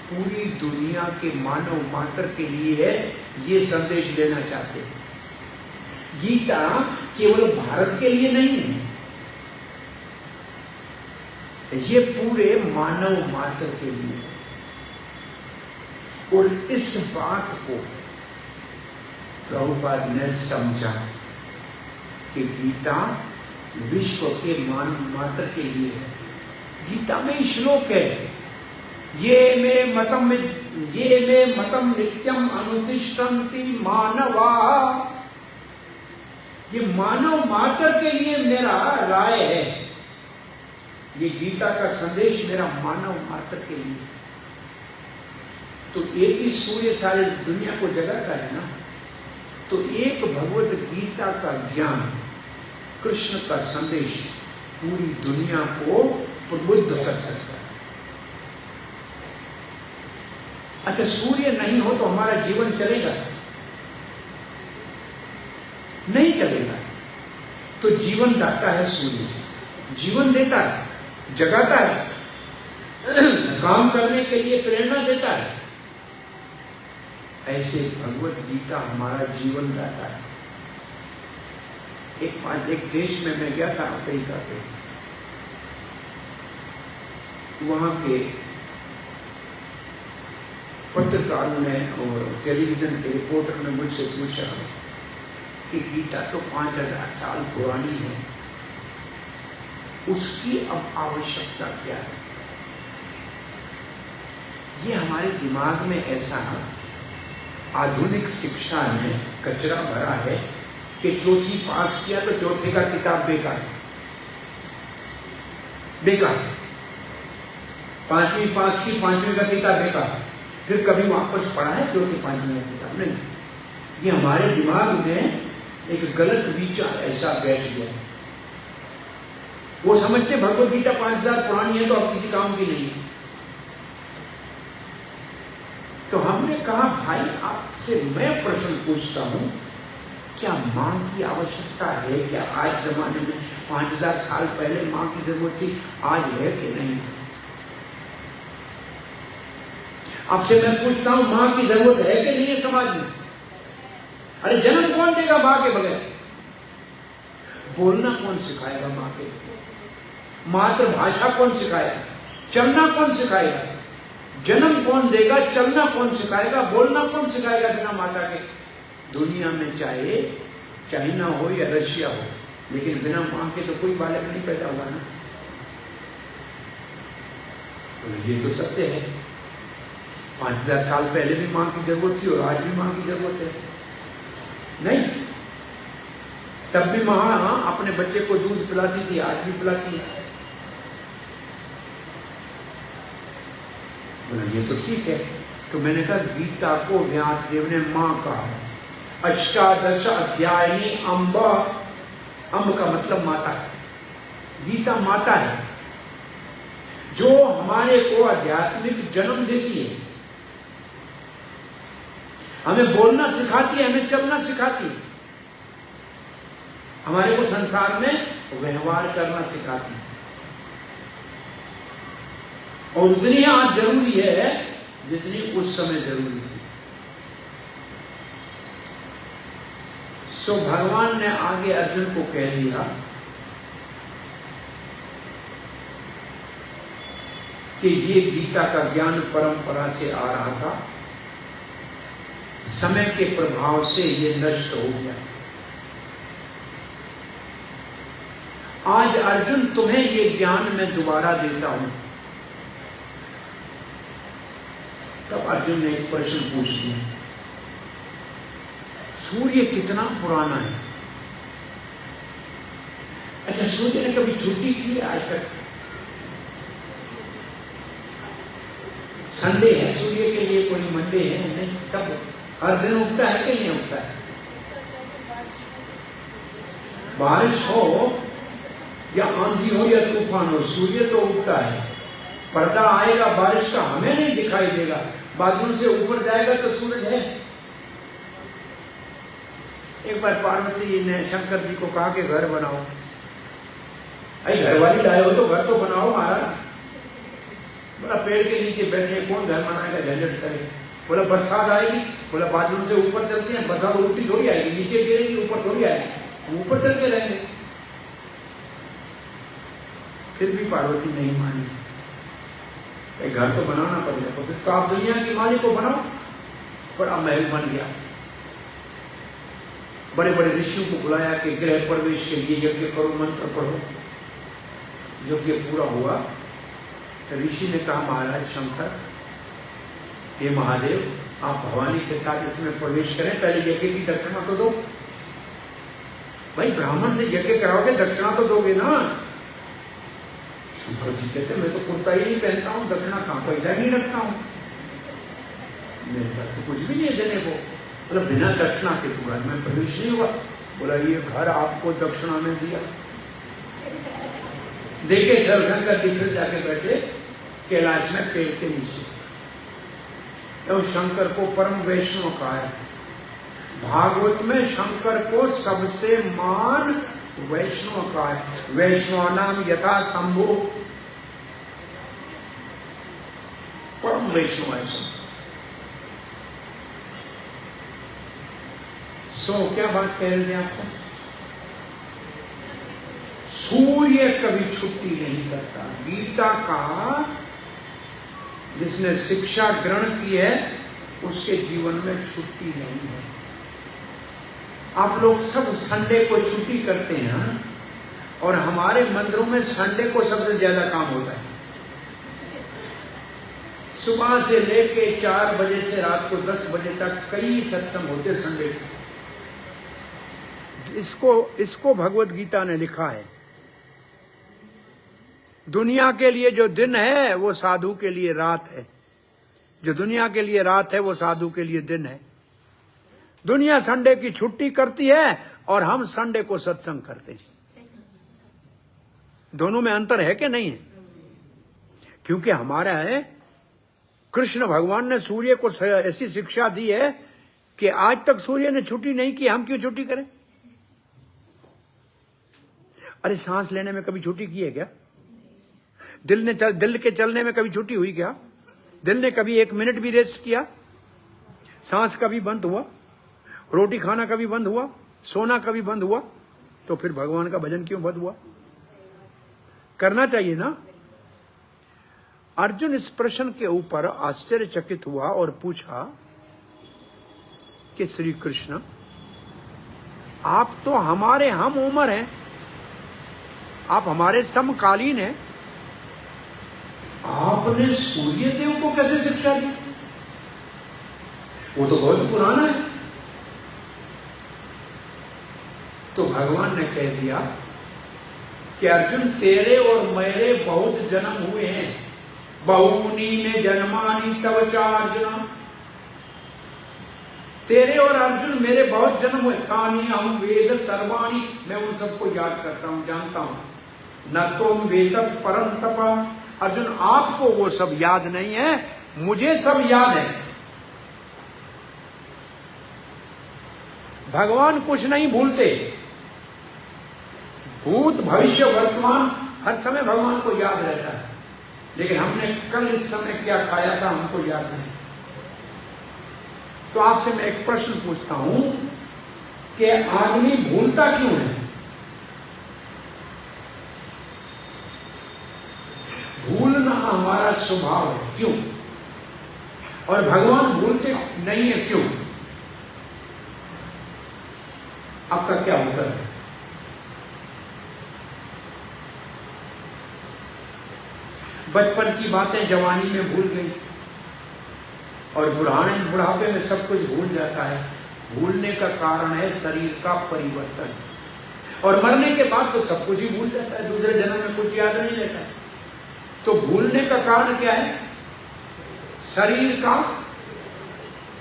पूरी दुनिया के मानव मात्र के लिए है, ये संदेश देना चाहते हैं। गीता केवल भारत के लिए नहीं है, ये पूरे मानव मात्र के लिए। और इस बात को प्रभुपाद ने समझा कि गीता विश्व के मानव मात्र के लिए है। गीता में श्लोक है, ये में मतम नित्यम अनुतिष्ठन्ति मानवा। ये मानव मात्र के लिए मेरा राय है, ये गीता का संदेश मेरा मानव मात्र के लिए। तो एक ही सूर्य सारी दुनिया को जगाता है ना, तो एक भगवत गीता का ज्ञान, कृष्ण का संदेश पूरी दुनिया को प्रबुद्ध कर सकता है। अच्छा, सूर्य नहीं हो तो हमारा जीवन चलेगा? नहीं चलेगा। तो जीवन दाता है सूर्य, जीवन देता है, जगाता है, काम करने के लिए प्रेरणा देता है। ऐसे भगवत गीता हमारा जीवन दाता है। एक देश में मैं गया था, अफ्रीका पे। वहां के पत्रकारों ने और टेलीविजन के रिपोर्टर ने मुझसे पूछा कि गीता तो 5000 साल पुरानी है, उसकी अब आवश्यकता क्या है? ये हमारे दिमाग में ऐसा आधुनिक शिक्षा में कचरा भरा है कि चौथी पास किया तो चौथे का किताब बेकार, बेकार। पांचवी पास की, पांचवी का किताब बेकार, फिर कभी वापस पढ़ा है चौथी पांचवी का किताब? नहीं। ये हमारे दिमाग में एक गलत विचार ऐसा बैठ गया। वो समझते भगवत गीता 5000 पुरानी है तो अब किसी काम की नहीं है। तो हमने कहा भाई आपसे मैं प्रश्न पूछता हूं, क्या मां की आवश्यकता है? क्या आज जमाने में 5000 साल पहले मां की जरूरत थी, आज है कि नहीं? आपसे मैं पूछता हूं, मां की जरूरत है कि नहीं है समाज में? अरे जन्म कौन देगा मां के बगैर? बोलना कौन सिखाएगा मां के? मातृभाषा कौन सिखाएगा? चलना कौन सिखाएगा? जन्म कौन देगा? चलना कौन सिखाएगा? बोलना कौन सिखाएगा बिना माता के? दुनिया में चाहे चाइना हो या रशिया हो, लेकिन बिना मां के तो कोई बालक नहीं पैदा हुआ ना। तो ये तो सत्य है। 5000 साल पहले भी मां की जरूरत थी और आज भी मां की जरूरत है। नहीं, तब भी मां अपने बच्चे को दूध पिलाती थी, आज भी पिलाती है। बोला ये तो ठीक है। तो मैंने कहा गीता को व्यास देव ने माँ कहा है। अष्टादश अध्यायनी अम्ब, अम्ब का मतलब माता है, गीता माता है जो हमारे को आध्यात्मिक जन्म देती है, हमें बोलना सिखाती है, हमें चलना सिखाती है, हमारे को संसार में व्यवहार करना सिखाती है। और उतनी आज जरूरी है जितनी उस समय जरूरी थी। सो भगवान ने आगे अर्जुन को कह दिया कि ये गीता का ज्ञान परंपरा से आ रहा था, समय के प्रभाव से ये नष्ट हो गया। आज अर्जुन तुम्हें ये ज्ञान मैं दोबारा देता हूं। तब अर्जुन ने एक प्रश्न पूछ दिया, सूर्य कितना पुराना है? अच्छा, सूर्य ने कभी छुट्टी की है आज तक? संडे है सूर्य के लिए, कोई मंडे है नहीं, सब हर दिन उगता है कि नहीं उगता है? बारिश हो या आंधी हो या तूफान हो, सूर्य तो उगता है। पर्दा आएगा बारिश का, हमें नहीं दिखाई देगा, बादलों से ऊपर जाएगा तो सूरज है। एक बार पार्वती ने शंकर जी को कहा कि घर बनाओ। अरे घर वाली लाए हो तो घर तो बनाओ महाराज। बोला पेड़ के नीचे बैठे कौन घर बनाएगा, झंझट करे। बोला बरसात आएगी, बोला बादलों से ऊपर चलते हैं, बरसात उल्टी थोड़ी आएगी, नीचे गिरेगी ऊपर थोड़ी आएगी, हम ऊपर चलते रहेंगे। फिर भी पार्वती नहीं मानी, घर तो बनाना पड़ेगा। तो फिर तो आप दुनिया की मालिक को बनाओ। बड़ा महल बन गया, बड़े बड़े ऋषियों को बुलाया कि गृह प्रवेश के लिए यज्ञ करो, मंत्र पढ़ो। यज्ञ पूरा हुआ, ऋषि ने कहा महाराज शंकर, हे महादेव, आप भवानी के साथ इसमें प्रवेश करें, पहले यज्ञ की दक्षिणा तो दो। भाई ब्राह्मण से यज्ञ कराओगे दक्षिणा तो दोगे ना। शंकर जी कहते मैं तो कुर्ता ही नहीं पहनता हूँ, दक्षिणा कहाँ, पैसा ही नहीं रखता हूँ, मेरे पास तो कुछ भी नहीं देने को। बोला बिना दक्षिणा के तुम्हारा में प्रवेश नहीं हुआ। बोला ये घर आपको दक्षिणा में दिया। देखे शंकर जी फिर जाके बैठे कैलाश में पेड़ के नीचे। तो शंकर को परम वैष्णव कहा है। भागवत में शंकर को सबसे मान वैष्णव का है। वैष्णव नाम यथा शंभु, परम वैष्णव है शंकर। क्या बात कह रहे थे आपको? सूर्य कभी छुट्टी नहीं करता। गीता का जिसने शिक्षा ग्रहण की है उसके जीवन में छुट्टी नहीं है। आप लोग सब संडे को छुट्टी करते हैं और हमारे मंदिरों में संडे को सबसे ज्यादा काम होता है। सुबह से लेके 4 बजे से रात को 10 बजे तक कई सत्संग होते संडे को। इसको भगवत गीता ने लिखा है। दुनिया के लिए जो दिन है वो साधु के लिए रात है, जो दुनिया के लिए रात है वो साधु के लिए दिन है। दुनिया संडे की छुट्टी करती है और हम संडे को सत्संग करते हैं। दोनों में अंतर है कि नहीं है? क्योंकि हमारा है, कृष्ण भगवान ने सूर्य को ऐसी शिक्षा दी है कि आज तक सूर्य ने छुट्टी नहीं की, हम क्यों छुट्टी करें? अरे सांस लेने में कभी छुट्टी की है क्या? दिल के चलने में कभी छुट्टी हुई क्या? दिल ने कभी 1 मिनट भी रेस्ट किया? सांस कभी बंद हुआ? रोटी खाना कभी बंद हुआ? सोना कभी बंद हुआ? तो फिर भगवान का भजन क्यों बंद हुआ? करना चाहिए ना। अर्जुन इस प्रश्न के ऊपर आश्चर्यचकित हुआ और पूछा कि श्री कृष्ण, आप तो हमारे हम उम्र हैं, आप हमारे समकालीन हैं, आपने सूर्य देव को कैसे शिक्षा दी? वो तो बहुत पुराना है। तो भगवान ने कह दिया कि अर्जुन, तेरे और मेरे बहुत जन्म हुए हैं, बहुनी में जन्मानी तव चा अर्जुना, तेरे और अर्जुन मेरे बहुत जन्म हुए। तानी हम वेद सर्वाणी, मैं उन सबको याद करता हूं, जानता हूं। न तुम वेदत परम तपा, अर्जुन आपको वो सब याद नहीं है, मुझे सब याद है। भगवान कुछ नहीं भूलते, भूत भविष्य वर्तमान हर समय भगवान को याद रहता है, लेकिन हमने कल इस समय क्या खाया था हमको याद नहीं। तो आपसे मैं एक प्रश्न पूछता हूं कि आदमी भूलता क्यों है? भूलना हमारा स्वभाव है, क्यों? और भगवान भूलते नहीं है, क्यों? आपका क्या उत्तर है? बचपन की बातें जवानी में भूल गई और बुढ़ापे में सब कुछ भूल जाता है। भूलने का कारण है शरीर का परिवर्तन, और मरने के बाद तो सब कुछ ही भूल जाता है, दूसरे जन्म में कुछ याद नहीं रहता। तो भूलने का कारण क्या है? शरीर का।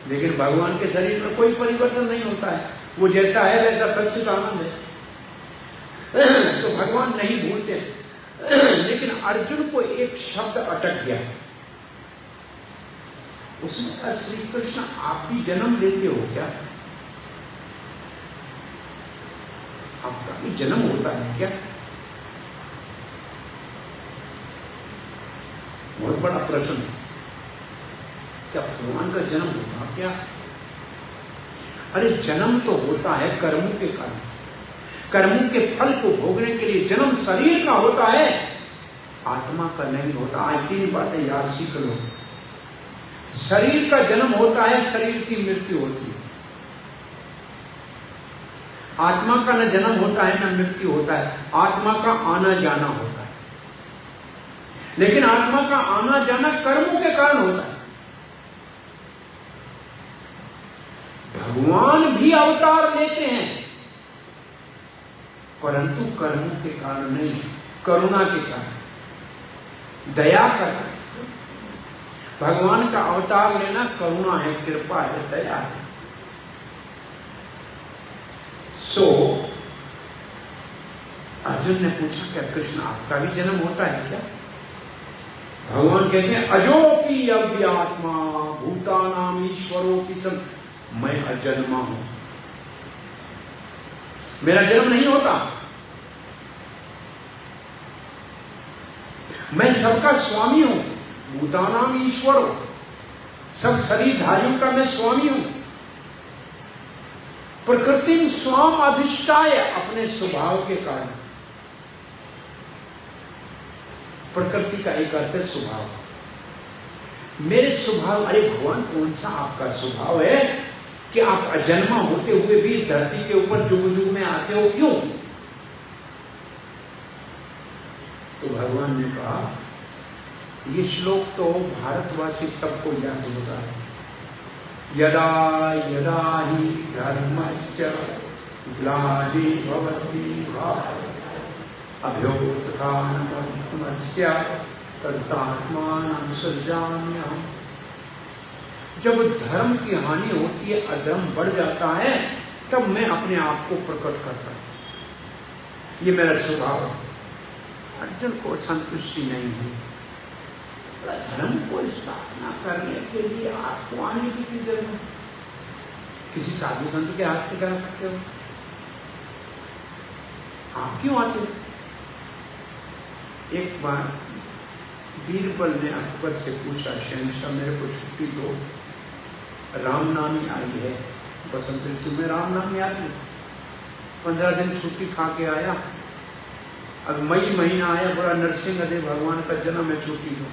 लेकिन भगवान के शरीर में कोई परिवर्तन नहीं होता है, वो जैसा है वैसा सच्चित आनंद है। तो भगवान नहीं भूलते। लेकिन अर्जुन को एक शब्द अटक गया। उसने कहा, श्री कृष्ण आप भी जन्म लेते हो क्या? आपका भी जन्म होता है क्या? बहुत बड़ा प्रश्न है। क्या भगवान का जन्म होता क्या? अरे जन्म तो होता है कर्मों के कारण, कर्मों के फल को भोगने के लिए जन्म शरीर का होता है, आत्मा का नहीं होता। आज 3 बातें याद सीख लो। शरीर का जन्म होता है, शरीर की मृत्यु होती है। आत्मा का न जन्म होता है न मृत्यु होता है, आत्मा का आना जाना होता है। लेकिन आत्मा का आना जाना कर्मों के कारण होता है। भगवान भी अवतार लेते हैं, परंतु कर्मों के कारण नहीं, करुणा के कारण, दया का कारण। भगवान का अवतार लेना करुणा है, कृपा है, दया है। अर्जुन ने पूछा, क्या कृष्ण आपका भी जन्म होता है क्या? भगवान कहते हैं, अजोपि अव्यात्मा भूतानाम ईश्वरोपि सन्, मैं अजन्मा हूं, मेरा जन्म नहीं होता। मैं सबका स्वामी हूं, भूतानाम ईश्वर, सब शरीरधारियों का मैं स्वामी हूं। प्रकृति स्वाम अधिष्ठाय, अपने स्वभाव के कारण। प्रकृति का एक अर्थ है स्वभाव, मेरे स्वभाव। अरे भगवान कौन सा आपका स्वभाव है कि आप अजन्मा होते हुए भी इस धरती के ऊपर जुग जुग में आते हो, क्यों? तो भगवान ने कहा, ये श्लोक तो भारतवासी सबको याद होता है। यदा यदा हि धर्मस्य ग्लानिर्भवति भारत अभ्युत्थानमस्य तदात्मानं सृजाम्यहम्। जब धर्म की हानि होती है, अधर्म बढ़ जाता है, तब मैं अपने आप को प्रकट करता हूं। ये मेरा स्वभाव है। अर्जुन को संतुष्टि नहीं हुई। धर्म को स्थापना करने के लिए आपको आने की जरूरत है? किसी साधु संत के हाथ से करा सकते हो? आप क्यों आते हो? एक बार बीरबल ने अकबर से पूछा, शहंशाह मेरे को छुट्टी दो, रामनवमी आई है, बसंत ऋतु में रामनवमी आई है। 15 दिन छुट्टी खा के आया। अब मई महीना आया, बड़ा नरसिंहदेव भगवान का जन्म है, छुट्टी दो।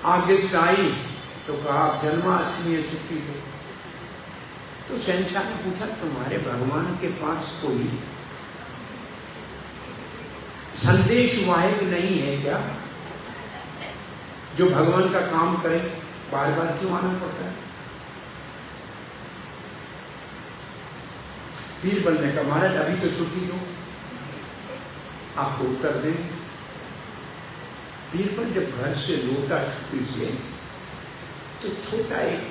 आगस्ट आई तो कहा जन्माष्टमी है, छुट्टी दो। तो शहंशाह ने पूछा, तुम्हारे भगवान के पास कोई संदेश वाहक नहीं है क्या, जो भगवान का काम करे? बार बार क्यों आना पड़ता है? बीरबल ने कहा, महाराज अभी तो छुट्टी दो, आपको उत्तर दें। बीरबल जब घर से लौटा छुट्टी से, तो छोटा एक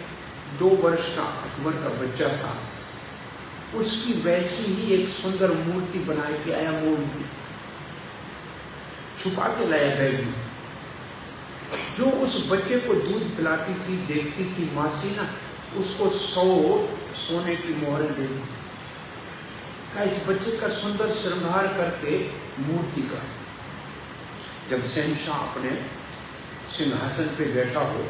2 वर्ष का अकबर का बच्चा था, उसकी वैसी ही एक सुंदर मूर्ति बना के आया, मूर्ति छुपा के लाया बैग में। जो उस बच्चे को दूध पिलाती थी, देखती थी मासी ना, उसको 100 सोने की मोहरें दे दी। का इस बच्चे का सुंदर श्रृंगार करके मूर्ति का, जब शहंशाह अपने सिंहासन पे बैठा हो,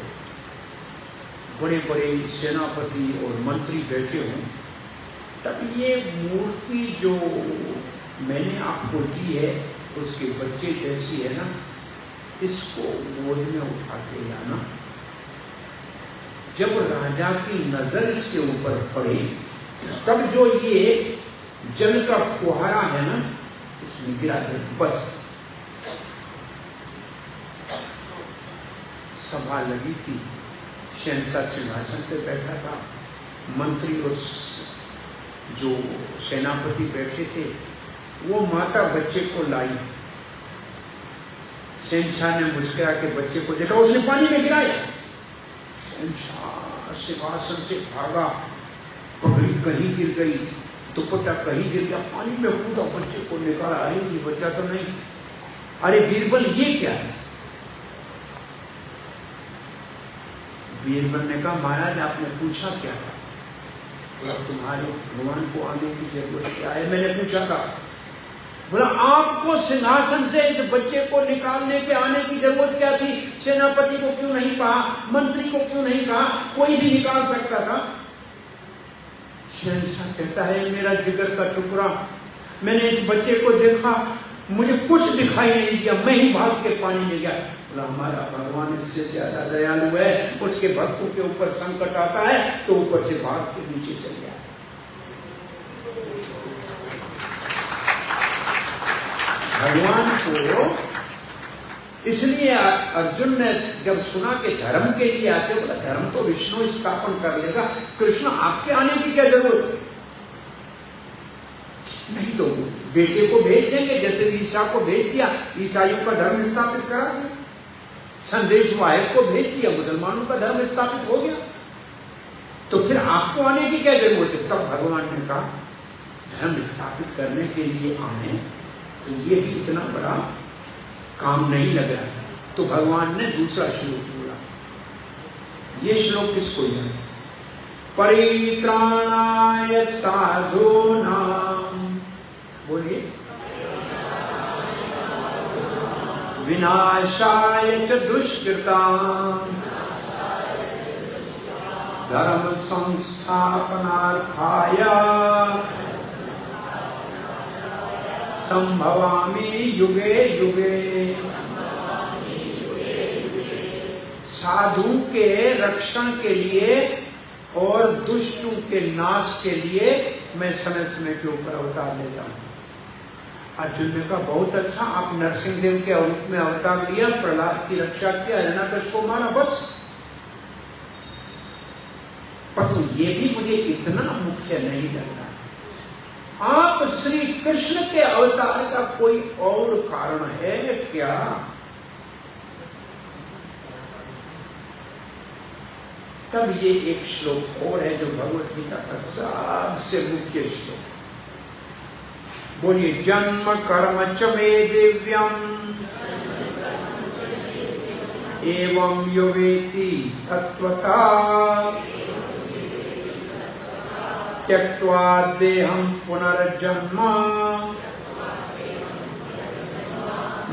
बड़े बड़े सेनापति और मंत्री बैठे हों, तब ये मूर्ति जो मैंने आपको दी है उसके बच्चे जैसी है ना, इसको गोद में उठा के लाना। जब राजा की नजर इसके ऊपर पड़ी, तब जो ये जल का फुहारा है ना, इसमें गिरा दे, बस। सभा लगी थी, शहंशाह सिंहासन पे बैठा था, मंत्री और जो सेनापति बैठे थे, वो माता बच्चे को लाई। शहंशाह ने मुस्कुरा के बच्चे को देखा, उसने पानी में गिराया। शहंशाह सिंहासन से भागा, पगड़ी कहीं गिर गई, दुपट्टा कहीं गिर गया, पानी में कूदा, बच्चे को निकाला। अरे ये बच्चा तो नहीं। अरे बीरबल ये क्या है? बीरबल ने कहा महाराज आपने पूछा क्या था? बोला तुम्हारे भगवान को आने की जरूरत क्या है? मैंने पूछा था। बोला आपको सिंहासन से इस बच्चे को निकालने के आने की जरूरत क्या थी? सेनापति को क्यों नहीं कहा? मंत्री को क्यों नहीं कहा? कोई भी निकाल सकता था। शहंशाह कहता है मेरा जिगर का टुकड़ा, मैंने इस बच्चे को देखा, मुझे कुछ दिखाई नहीं दिया, मैं ही भाग के पानी में गया। बोला हमारा भगवान इससे ज्यादा दयालु है, उसके भक्तों के ऊपर संकट आता है तो ऊपर से भाग के नीचे चल गया। भगवान को इसलिए अर्जुन ने जब सुना कि धर्म के लिए आते, बोला धर्म तो विष्णु स्थापन कर लेगा, कृष्ण आपके आने की क्या जरूरत है? नहीं तो बेटे को भेज देंगे, जैसे ईसा को भेज दिया, ईसाइयों का धर्म स्थापित करा दिया। संदेश वाहक को भेज दिया, मुसलमानों का धर्म स्थापित हो गया। तो फिर आपको आने की क्या जरूरत है? तब भगवान ने कहा धर्म स्थापित करने के लिए आए तो ये भी इतना बड़ा काम नहीं लग रहा। तो भगवान ने दूसरा श्लोक बोला। ये श्लोक किसको है? परित्राणाय साधूनां, बोलिए, विनाशाय च दुष्कृतां, धर्म संस्थापनार्थाय संभवामि युगे युगे। साधु के रक्षण के लिए और दुष्टों के नाश के लिए मैं समय समय के ऊपर अवतार लेता हूं। अर्जुन ने कहा बहुत अच्छा, आप नरसिंहदेव के रूप में अवतार लिया, प्रहलाद की रक्षा किया, हिरण्याकश को मारा, बस। पर तो ये भी मुझे इतना मुख्य नहीं लगता। आप श्री कृष्ण के अवतार का कोई और कारण है क्या? तब ये एक श्लोक और है जो भगवत गीता का सबसे मुख्य श्लोक। बोलिए, जन्म कर्म च मे दिव्यम एवं यो वेति तत्वता त्यक्त्वा देहं पुनर्जन्म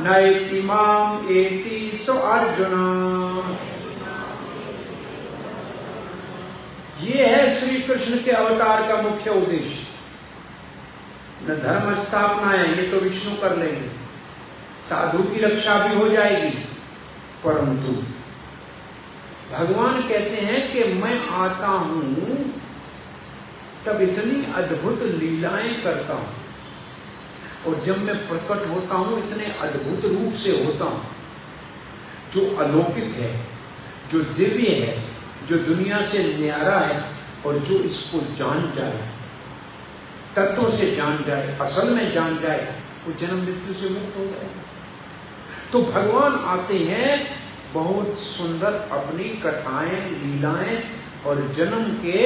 नैति माम एति सो अर्जुन। ये है श्री कृष्ण के अवतार का मुख्य उद्देश्य। न धर्म स्थापना है, ये तो विष्णु कर लेंगे, साधु की रक्षा भी हो जाएगी, परंतु भगवान कहते हैं कि मैं आता हूं तब इतनी अद्भुत लीलाएं करता हूं, और जब मैं प्रकट होता हूं इतने अद्भुत रूप से होता हूं, जो अलौकिक है, जो दिव्य है, जो दुनिया से न्यारा है, और जो इसको जान जाए, तत्वों से जान जाए, असल में जान जाए, वो जन्म मृत्यु से मुक्त हो जाए। तो भगवान आते हैं बहुत सुंदर अपनी कथाएं, लीलाएं और जन्म के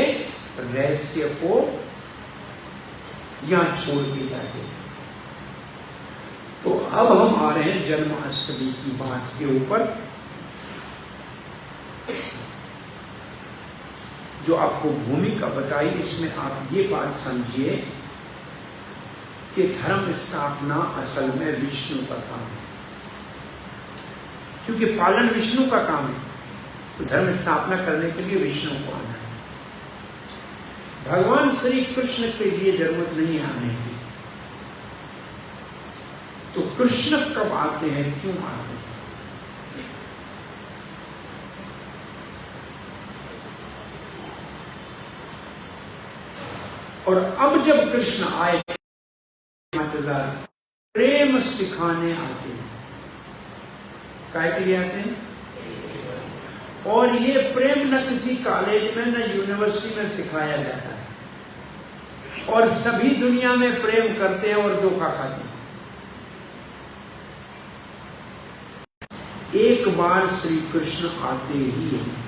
रहस्य को यहां छोड़ के जाते हैं। तो अब हम आ रहे हैं जन्माष्टमी की बात के ऊपर, जो आपको भूमिका बताई। इसमें आप ये बात समझिए कि धर्म स्थापना असल में विष्णु का काम है, क्योंकि पालन विष्णु का काम है। तो धर्म स्थापना करने के लिए विष्णु को आना है। भगवान श्री कृष्ण के लिए जरूरत नहीं आने की। तो कृष्ण कब आते हैं, क्यों आते हैं? और अब जब कृष्ण आए, प्रेम सिखाने आते हैं। काय के लिए आते हैं? और ये प्रेम न किसी कॉलेज में, न यूनिवर्सिटी में सिखाया जाता है। और सभी दुनिया में प्रेम करते हैं और धोखा खाते हैं। एक बार श्री कृष्ण आते ही हैं।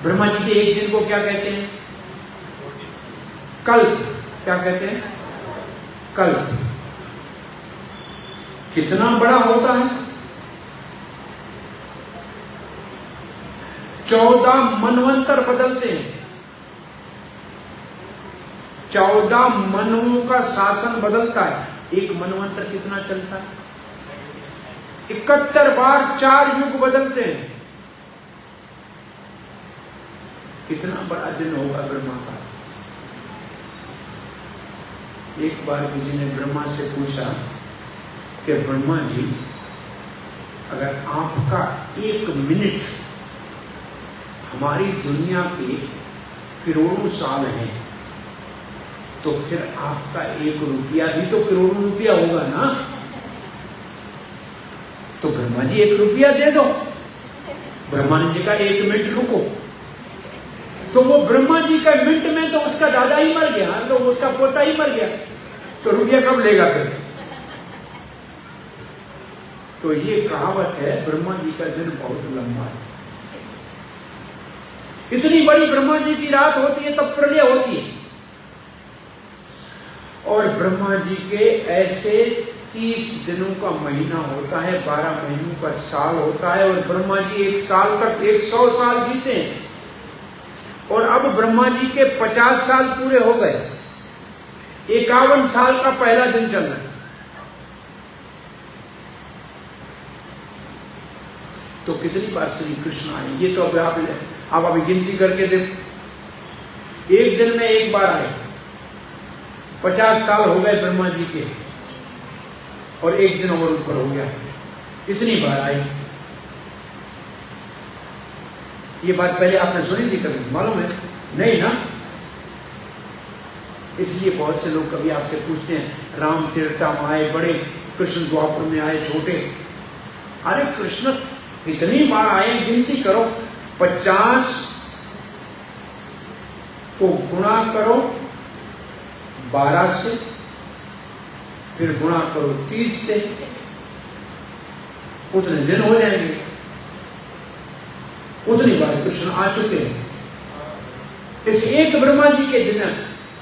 ब्रह्मा जी के एक दिन को क्या कहते हैं? कल्प। क्या कहते हैं? कल्प। कितना बड़ा होता है? 14 मनवंतर बदलते हैं। 14 मनुओं का शासन बदलता है। एक मनवंतर कितना चलता है? 71 बार 4 युग बदलते हैं। कितना बड़ा दिन होगा ब्रह्मा का। एक बार किसी ने ब्रह्मा से पूछा कि ब्रह्मा जी, अगर आपका 1 मिनट हमारी दुनिया के करोड़ों साल है, तो फिर आपका 1 रुपया भी तो करोड़ों रुपया होगा ना। तो ब्रह्मा जी 1 रुपया दे दो। ब्रह्मा जी का 1 मिनट रुको। तो वो ब्रह्मा जी का मिनट में तो उसका दादा ही मर गया, तो उसका पोता ही मर गया, तो रुपया कब लेगा फिर? तो ये कहावत है, ब्रह्मा जी का दिन बहुत लंबा है। इतनी बड़ी ब्रह्मा जी की रात होती है तब प्रलय होती है। और ब्रह्मा जी के ऐसे 30 दिनों का महीना होता है, 12 महीनों का साल होता है। और ब्रह्मा जी 1 साल तक 100 साल जीते हैं। और अब ब्रह्मा जी के 50 साल पूरे हो गए। 51 साल का पहला दिन चल रहा है। तो कितनी बार श्री कृष्ण आए? ये तो अब आप अभी गिनती करके देखो। एक दिन में 1 बार आए। 50 साल हो गए ब्रह्मा जी के, और 1 दिन और ऊपर हो गया। इतनी बार आए। ये बात पहले आपने सुनी थी कभी? मालूम है? नहीं ना। इसलिए बहुत से लोग कभी आपसे पूछते हैं, राम त्रेता में आए बड़े, कृष्ण द्वापर में आए छोटे। अरे कृष्ण कितनी बार आए, गिनती करो। 50 को गुणा करो 12 से, फिर गुणा करो 30 से, उतने दिन हो जाएंगे। उतनी बार कृष्ण आ चुके हैं। इस एक ब्रह्मा जी के दिन,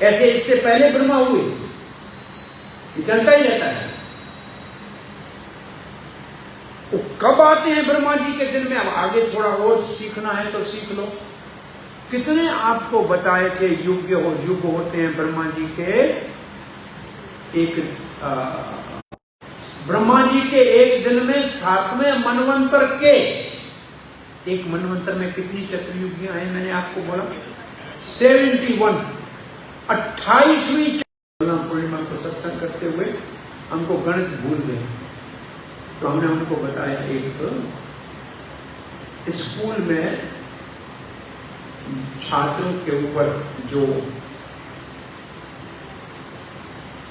ऐसे इससे पहले ब्रह्मा हुए, ये चलता ही रहता है। वो कब आते हैं ब्रह्मा जी के दिन में? अब आगे थोड़ा और सीखना है तो सीख लो। कितने आपको बताए थे युग होते हैं ब्रह्मा जी के। ब्रह्मा जी के एक दिन में 7वें मनवंतर के, एक मनवंतर में कितनी चतुर्युगियां हैं? मैंने आपको बोला 71। 28वीं पूर्णिमा को सत्संग करते हुए हमको गणित भूल गए, तो हमने उनको बताया एक स्कूल में छात्रों के ऊपर जो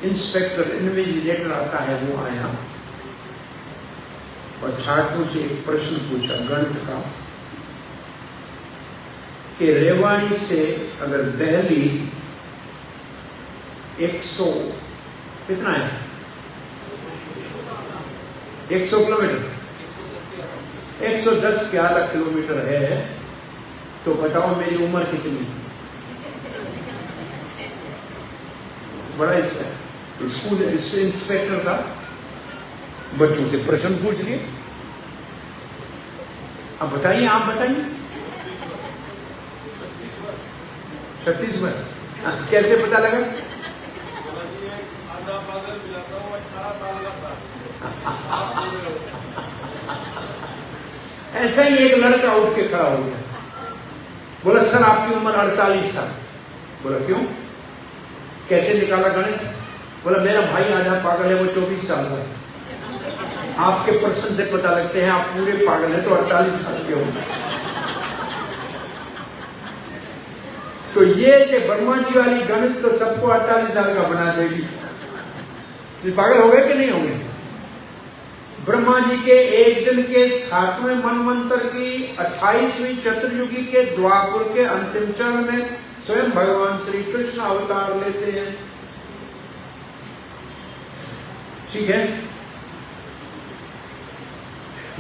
इंस्पेक्टर इन्विजिलेटर आता है वो आया और छात्रों से एक प्रश्न पूछा गणित का कि रेवाड़ी से अगर दिल्ली 100 कितना है 100 किलोमीटर, 110-11 किलोमीटर है। तो बताओ मेरी उम्र कितनी? बड़ा स्कूल इंस्पेक्टर था, बच्चों से प्रश्न पूछ लिए। अब बताइए, आप बताइए। 36 वर्ष। कैसे पता लगा? आधा पागल मिला था, वो 18 साल का था। ऐसा ही एक लड़का उठ के खड़ा हो गया, बोला सर आपकी उम्र 48 साल। बोला क्यों? कैसे निकाला गणित? बोला मेरा भाई आधा पागल है, वो 24 साल का है। आपके प्रश्न से पता लगते हैं आप पूरे पागल हैं, तो 48 साल के हो। तो ये ब्रह्मा जी वाली गणित तो सबको 48 साल का बना देगी। ये पागल हो गए कि नहीं हो गए? ब्रह्मा जी के एक दिन के 7वें मनवंतर की 28वीं चतुर्युगी के द्वापर के अंतिम चरण में स्वयं भगवान श्री कृष्ण अवतार लेते हैं। ठीक है,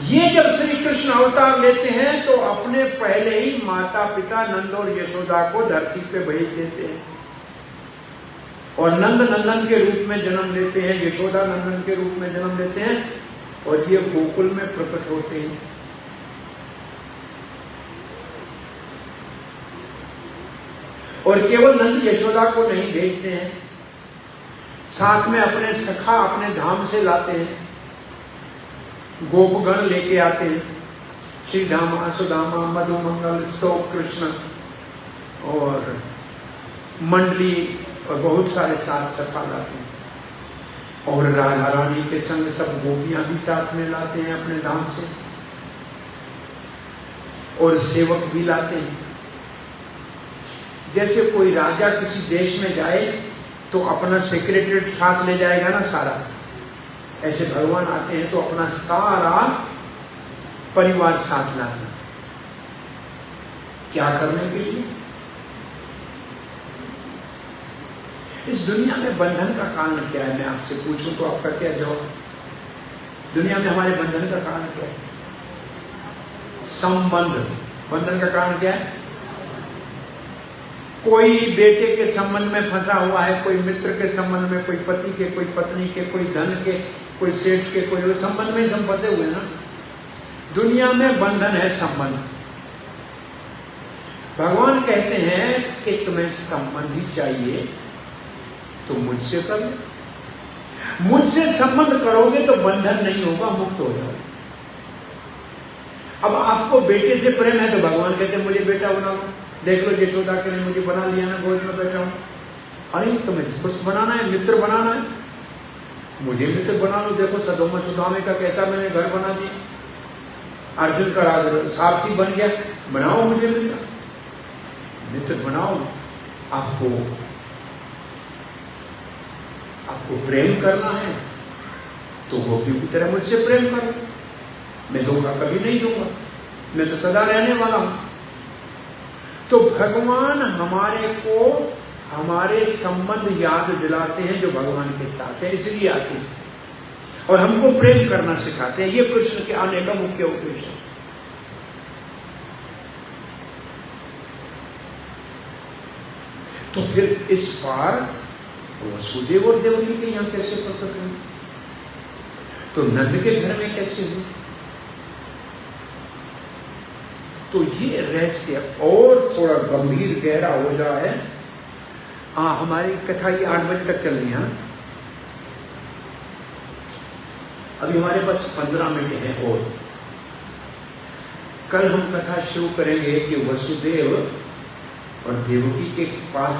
ये जब श्री कृष्ण अवतार लेते हैं तो अपने पहले ही माता पिता नंद और यशोदा को धरती पे भेज देते हैं और नंद नंदन के रूप में जन्म लेते हैं, यशोदा नंदन के रूप में जन्म लेते हैं और ये गोकुल में प्रकट होते हैं। और केवल नंद यशोदा को नहीं भेजते हैं, साथ में अपने सखा अपने धाम से लाते हैं, गोपगण लेके आते हैं, श्री धामा सुदामा मधुमंगल स्तोक कृष्ण और मंडली और बहुत सारे साथ सखा लाते हैं और राधा रानी के संग सब गोपियां भी साथ में लाते हैं अपने धाम से और सेवक भी लाते हैं। जैसे कोई राजा किसी देश में जाए तो अपना सेक्रेटरीट साथ ले जाएगा ना सारा, ऐसे भगवान आते हैं तो अपना सारा परिवार साथ लाते हैं। क्या करने के लिए? इस दुनिया में बंधन का कारण क्या है? मैं आपसे पूछूं तो आपका क्या जवाब? दुनिया में हमारे बंधन का कारण क्या है? संबंध। बंधन का कारण क्या है? कोई बेटे के संबंध में फंसा हुआ है, कोई मित्र के संबंध में, कोई पति के, कोई पत्नी के, कोई धन के, कोई सेठ के, कोई संबंध में हम फंसे हुए ना। दुनिया में बंधन है संबंध। भगवान कहते हैं कि तुम्हें संबंधी चाहिए तो मुझसे कर लो, मुझसे संबंध करोगे तो बंधन नहीं होगा, मुक्त हो जाओगे। अब आपको बेटे से प्रेम है तो भगवान कहते हैं मुझे बेटा बना लो। देख लो यशोदा के लिए मुझे बना लिया ना, गोद में बैठा हूं। अरे तुम्हें दोस्त बनाना है, मित्र बनाना है, मुझे मित्र बना लो। देखो सदोमा सुदामे का कैसा मैंने घर बना दिया। अर्जुन का राज सारथी बन गया, बनाओ मुझे मित्र, मित्र बनाओ। आपको प्रेम करना है तो गोपियों की तरह मुझसे प्रेम करो। मैं धोखा कभी नहीं दूंगा, मैं तो सदा रहने वाला हूं। तो भगवान हमारे को हमारे संबंध याद दिलाते हैं जो भगवान के साथ है, इसलिए आते हैं और हमको प्रेम करना सिखाते हैं। ये कृष्ण के आने का मुख्य उद्देश्य है। तो फिर इस बार वसुदेव और देवकी के यहां कैसे प्रकट हुए? तो नंद के घर में कैसे हुए? तो ये रहस्य और थोड़ा गंभीर गहरा हो जाए। हमारी कथा ये 8 बजे तक चल रही है। अभी हमारे पास 15 मिनट है और कल हम कथा शुरू करेंगे कि वसुदेव और देवकी के पास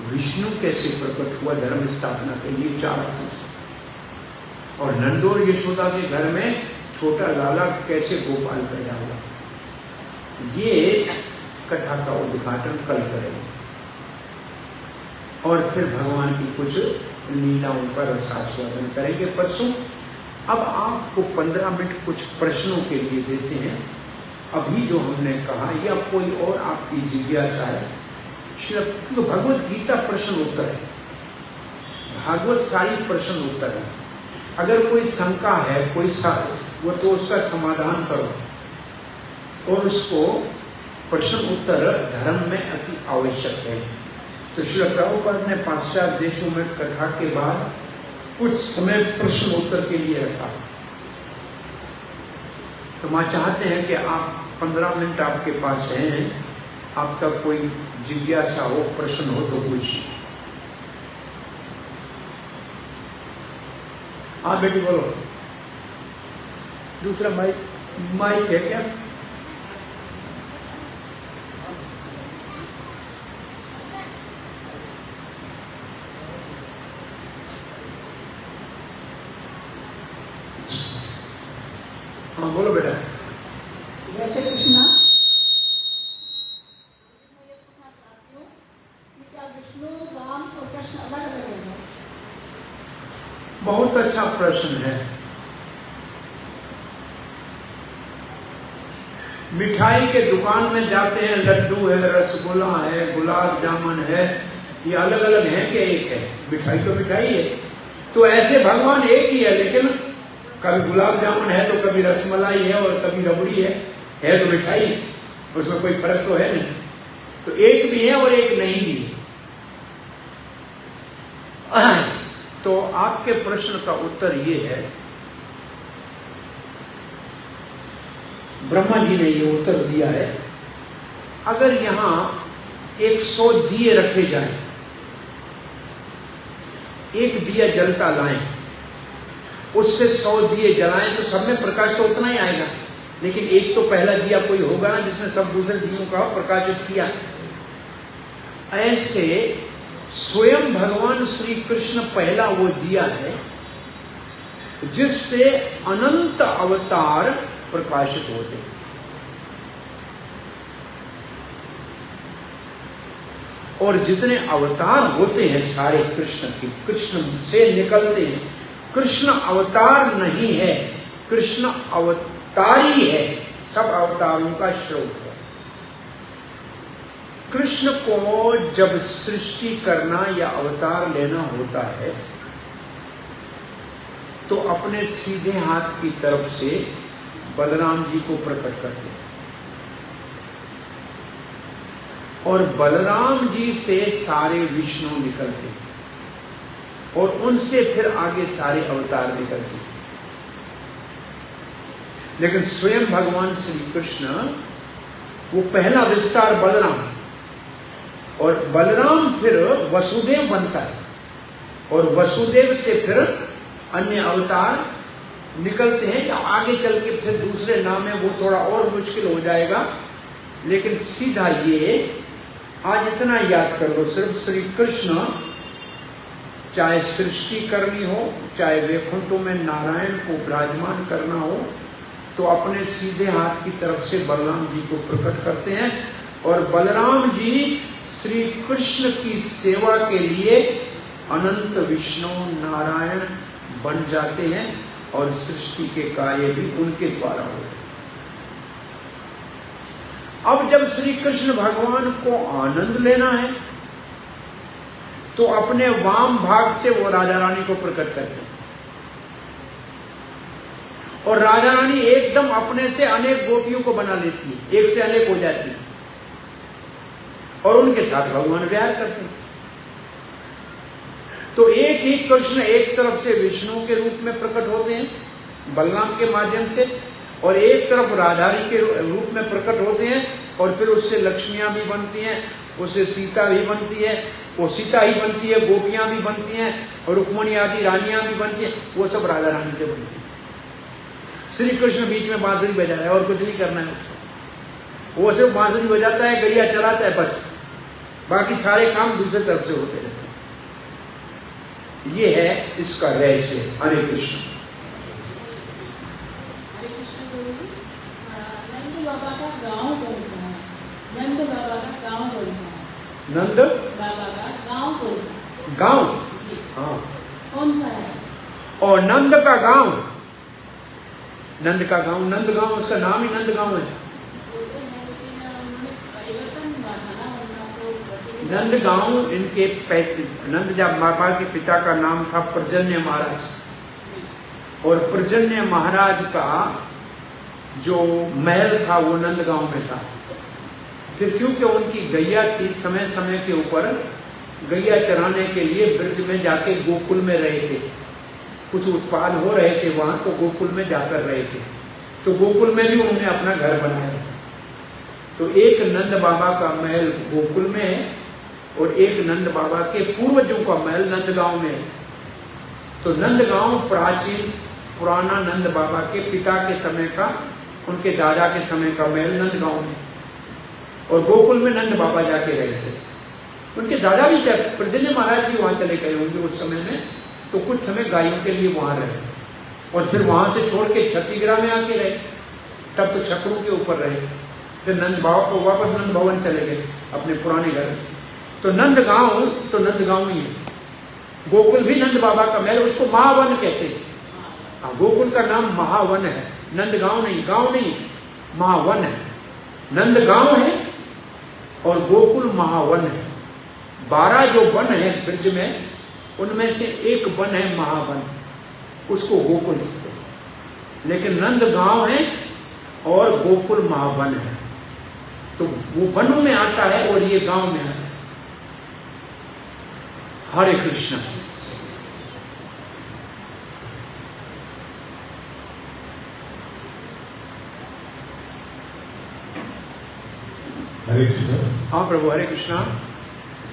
विष्णु कैसे प्रकट हुआ धर्म स्थापना के लिए 4 हाथों से, और नंद और यशोदा के घर में छोटा लाला कैसे गोपाल पैदा हुआ। ये कथा का उद्घाटन कल करेंगे और फिर भगवान की कुछ लीलाओं का रसास्वादन करेंगे परसों। अब आपको 15 मिनट कुछ प्रश्नों के लिए देते हैं। अभी जो हमने कहा या कोई और आपकी जिज्ञासा है, तो भगवत गीता प्रश्न उत्तर है, भागवत सारी प्रश्न उत्तर है। अगर कोई शंका है, वो तो उसका समाधान करो, और उसको प्रश्न उत्तर धर्म में अति आवश्यक है। तो श्री प्रभुपाद ने पाश्चात्य देशों में कथा के बाद कुछ समय प्रश्न उत्तर के लिए रखा। तो मां चाहते हैं कि आप 15 मिनट आपके पास हैं, आपका कोई जिज्ञासा हो, प्रश्न हो तो पूछिए। आप बेटी बोलो। दूसरा माइक है क्या? हाँ बोलो बेटा। जय श्री कृष्णा। मैं ये पूछना चाहती हूँ कि क्या विष्णु, राम और कृष्ण अलग अलग हैं? बहुत अच्छा प्रश्न है। मिठाई के दुकान में जाते हैं, लड्डू है, रसगुल्ला है, गुलाब जामुन है, ये अलग अलग है कि एक है? मिठाई तो मिठाई है। तो ऐसे भगवान एक ही है, लेकिन कभी गुलाब जामुन है तो कभी रसमलाई है और कभी रबड़ी है तो मिठाई, उसमें कोई फर्क तो है नहीं। तो एक भी है और एक नहीं भी है। तो आपके प्रश्न का उत्तर ये है, ब्रह्मा जी ने ये उत्तर दिया है। अगर यहां 100 दिए रखे जाएं, एक दिया जलता लाएं, उससे 100 दिए जलाएं तो सब में प्रकाश तो उतना ही आएगा, लेकिन एक तो पहला दिया कोई होगा ना जिसने सब दूसरे दियों का प्रकाशित किया। ऐसे स्वयं भगवान श्री कृष्ण पहला वो दिया है जिससे अनंत अवतार प्रकाशित होते हैं। और जितने अवतार होते हैं सारे कृष्ण के, कृष्ण से निकलते हैं। कृष्ण अवतार नहीं है, कृष्ण अवतारी है, सब अवतारों का स्रोत है। कृष्ण को जब सृष्टि करना या अवतार लेना होता है तो अपने सीधे हाथ की तरफ से बलराम जी को प्रकट करते हैं, और बलराम जी से सारे विष्णु निकलते हैं, और उनसे फिर आगे सारे अवतार निकलते हैं। लेकिन स्वयं भगवान श्री कृष्ण वो पहला विस्तार बलराम, और बलराम फिर वसुदेव बनता है, और वसुदेव से फिर अन्य अवतार निकलते हैं। या आगे चल के फिर दूसरे नाम है, वो थोड़ा और मुश्किल हो जाएगा, लेकिन सीधा ये आज इतना याद कर लो, सिर्फ श्री कृष्ण चाहे सृष्टि करनी हो, चाहे वैकुंठों में नारायण को विराजमान करना हो, तो अपने सीधे हाथ की तरफ से बलराम जी को प्रकट करते हैं, और बलराम जी श्री कृष्ण की सेवा के लिए अनंत विष्णु नारायण बन जाते हैं, और सृष्टि के कार्य भी उनके द्वारा होते हैं। अब जब श्री कृष्ण भगवान को आनंद लेना है तो अपने वाम भाग से वो राजा रानी को प्रकट करते हैं, और राजा रानी एकदम अपने से अनेक गोपियों को बना लेती है, एक से अनेक हो जाती है, और उनके साथ भगवान प्यार करते हैं। तो एक ही कृष्ण एक तरफ से विष्णु के रूप में प्रकट होते हैं बलराम के माध्यम से, और एक तरफ राधारी के रूप में प्रकट होते हैं, और फिर उससे लक्ष्मियां भी बनती हैं, उससे सीता भी बनती है, वो सीता ही बनती है, गोपियां भी बनती हैं, और रुक्मणी आदि रानियां भी बनती हैं, वो सब राधा रानी से बनती है। श्री कृष्ण बीच में बांसुरी बजा रहा है और कुछ नहीं करना है उसको, वो सिर्फ बांसुरी बजाता है, गैया चलाता है, बस बाकी सारे काम दूसरे तरफ से होते रहते हैं। ये है इसका रहस्य। हरे कृष्ण। हरे कृष्ण गुरु जी, नंद बाबा का गांव कौन सा है? नंद बाबा का गांव कौन सा है? नंद बाबा का गांव कौन सा है? गांव, जी, हाँ, कौन सा है? और नंद का गांव, नंद का गांव, नंद गांव उसका नाम ही नंद गांव है। वो तो है, लेकिन उन्होंने परिवर्तन हुआ था ना, वरना तो नंद गांव इनके नंद जब बाबा के पिता का नाम था पर्जन्य महाराज, और पर्जन्य महाराज का जो महल था वो नंदगांव में था। फिर क्योंकि उनकी गैया थी, समय समय के ऊपर गैया चराने के लिए ब्रज में जाके गोकुल में रहे थे। कुछ उत्पाद हो रहे थे वहां, तो गोकुल में जाकर रहे थे। तो गोकुल में भी उन्होंने अपना घर बनाया। तो एक नंद बाबा का महल गोकुल में है और एक नंद बाबा के पूर्वजों का महल नंदगांव में है। तो नंदगांव प्राचीन पुराना नंद बाबा के पिता के समय का, उनके दादा के समय का महल नंदगांव में, और गोकुल में नंद बाबा जाके रहे थे। उनके दादा भी पर्जन्य महाराज भी वहां चले गए होंगे उस समय में, तो कुछ समय गायों के लिए वहां रहे और फिर वहां से छोड़ के छत्तीसगढ़ में आके रहे। तब तो छकड़ों के ऊपर रहे। फिर नंद बाबा को वापस नंद भवन चले गए अपने पुराने घर। तो नंदगांव ही है। गोकुल भी नंद बाबा का महल, उसको महावन कहते हैं। गोकुल का नाम महावन है, नंदगांव नहीं, गांव नहीं, महावन है। नंदगांव है और गोकुल महावन है। 12 जो वन है ब्रज में, उनमें से एक वन है महावन, उसको गोकुल कहते हैं। लेकिन नंदगांव है और गोकुल महावन है, तो वो वनों में आता है और ये गांव में आता है। हरे कृष्ण। हरे कृष्ण। हाँ प्रभु, हरे कृष्णा।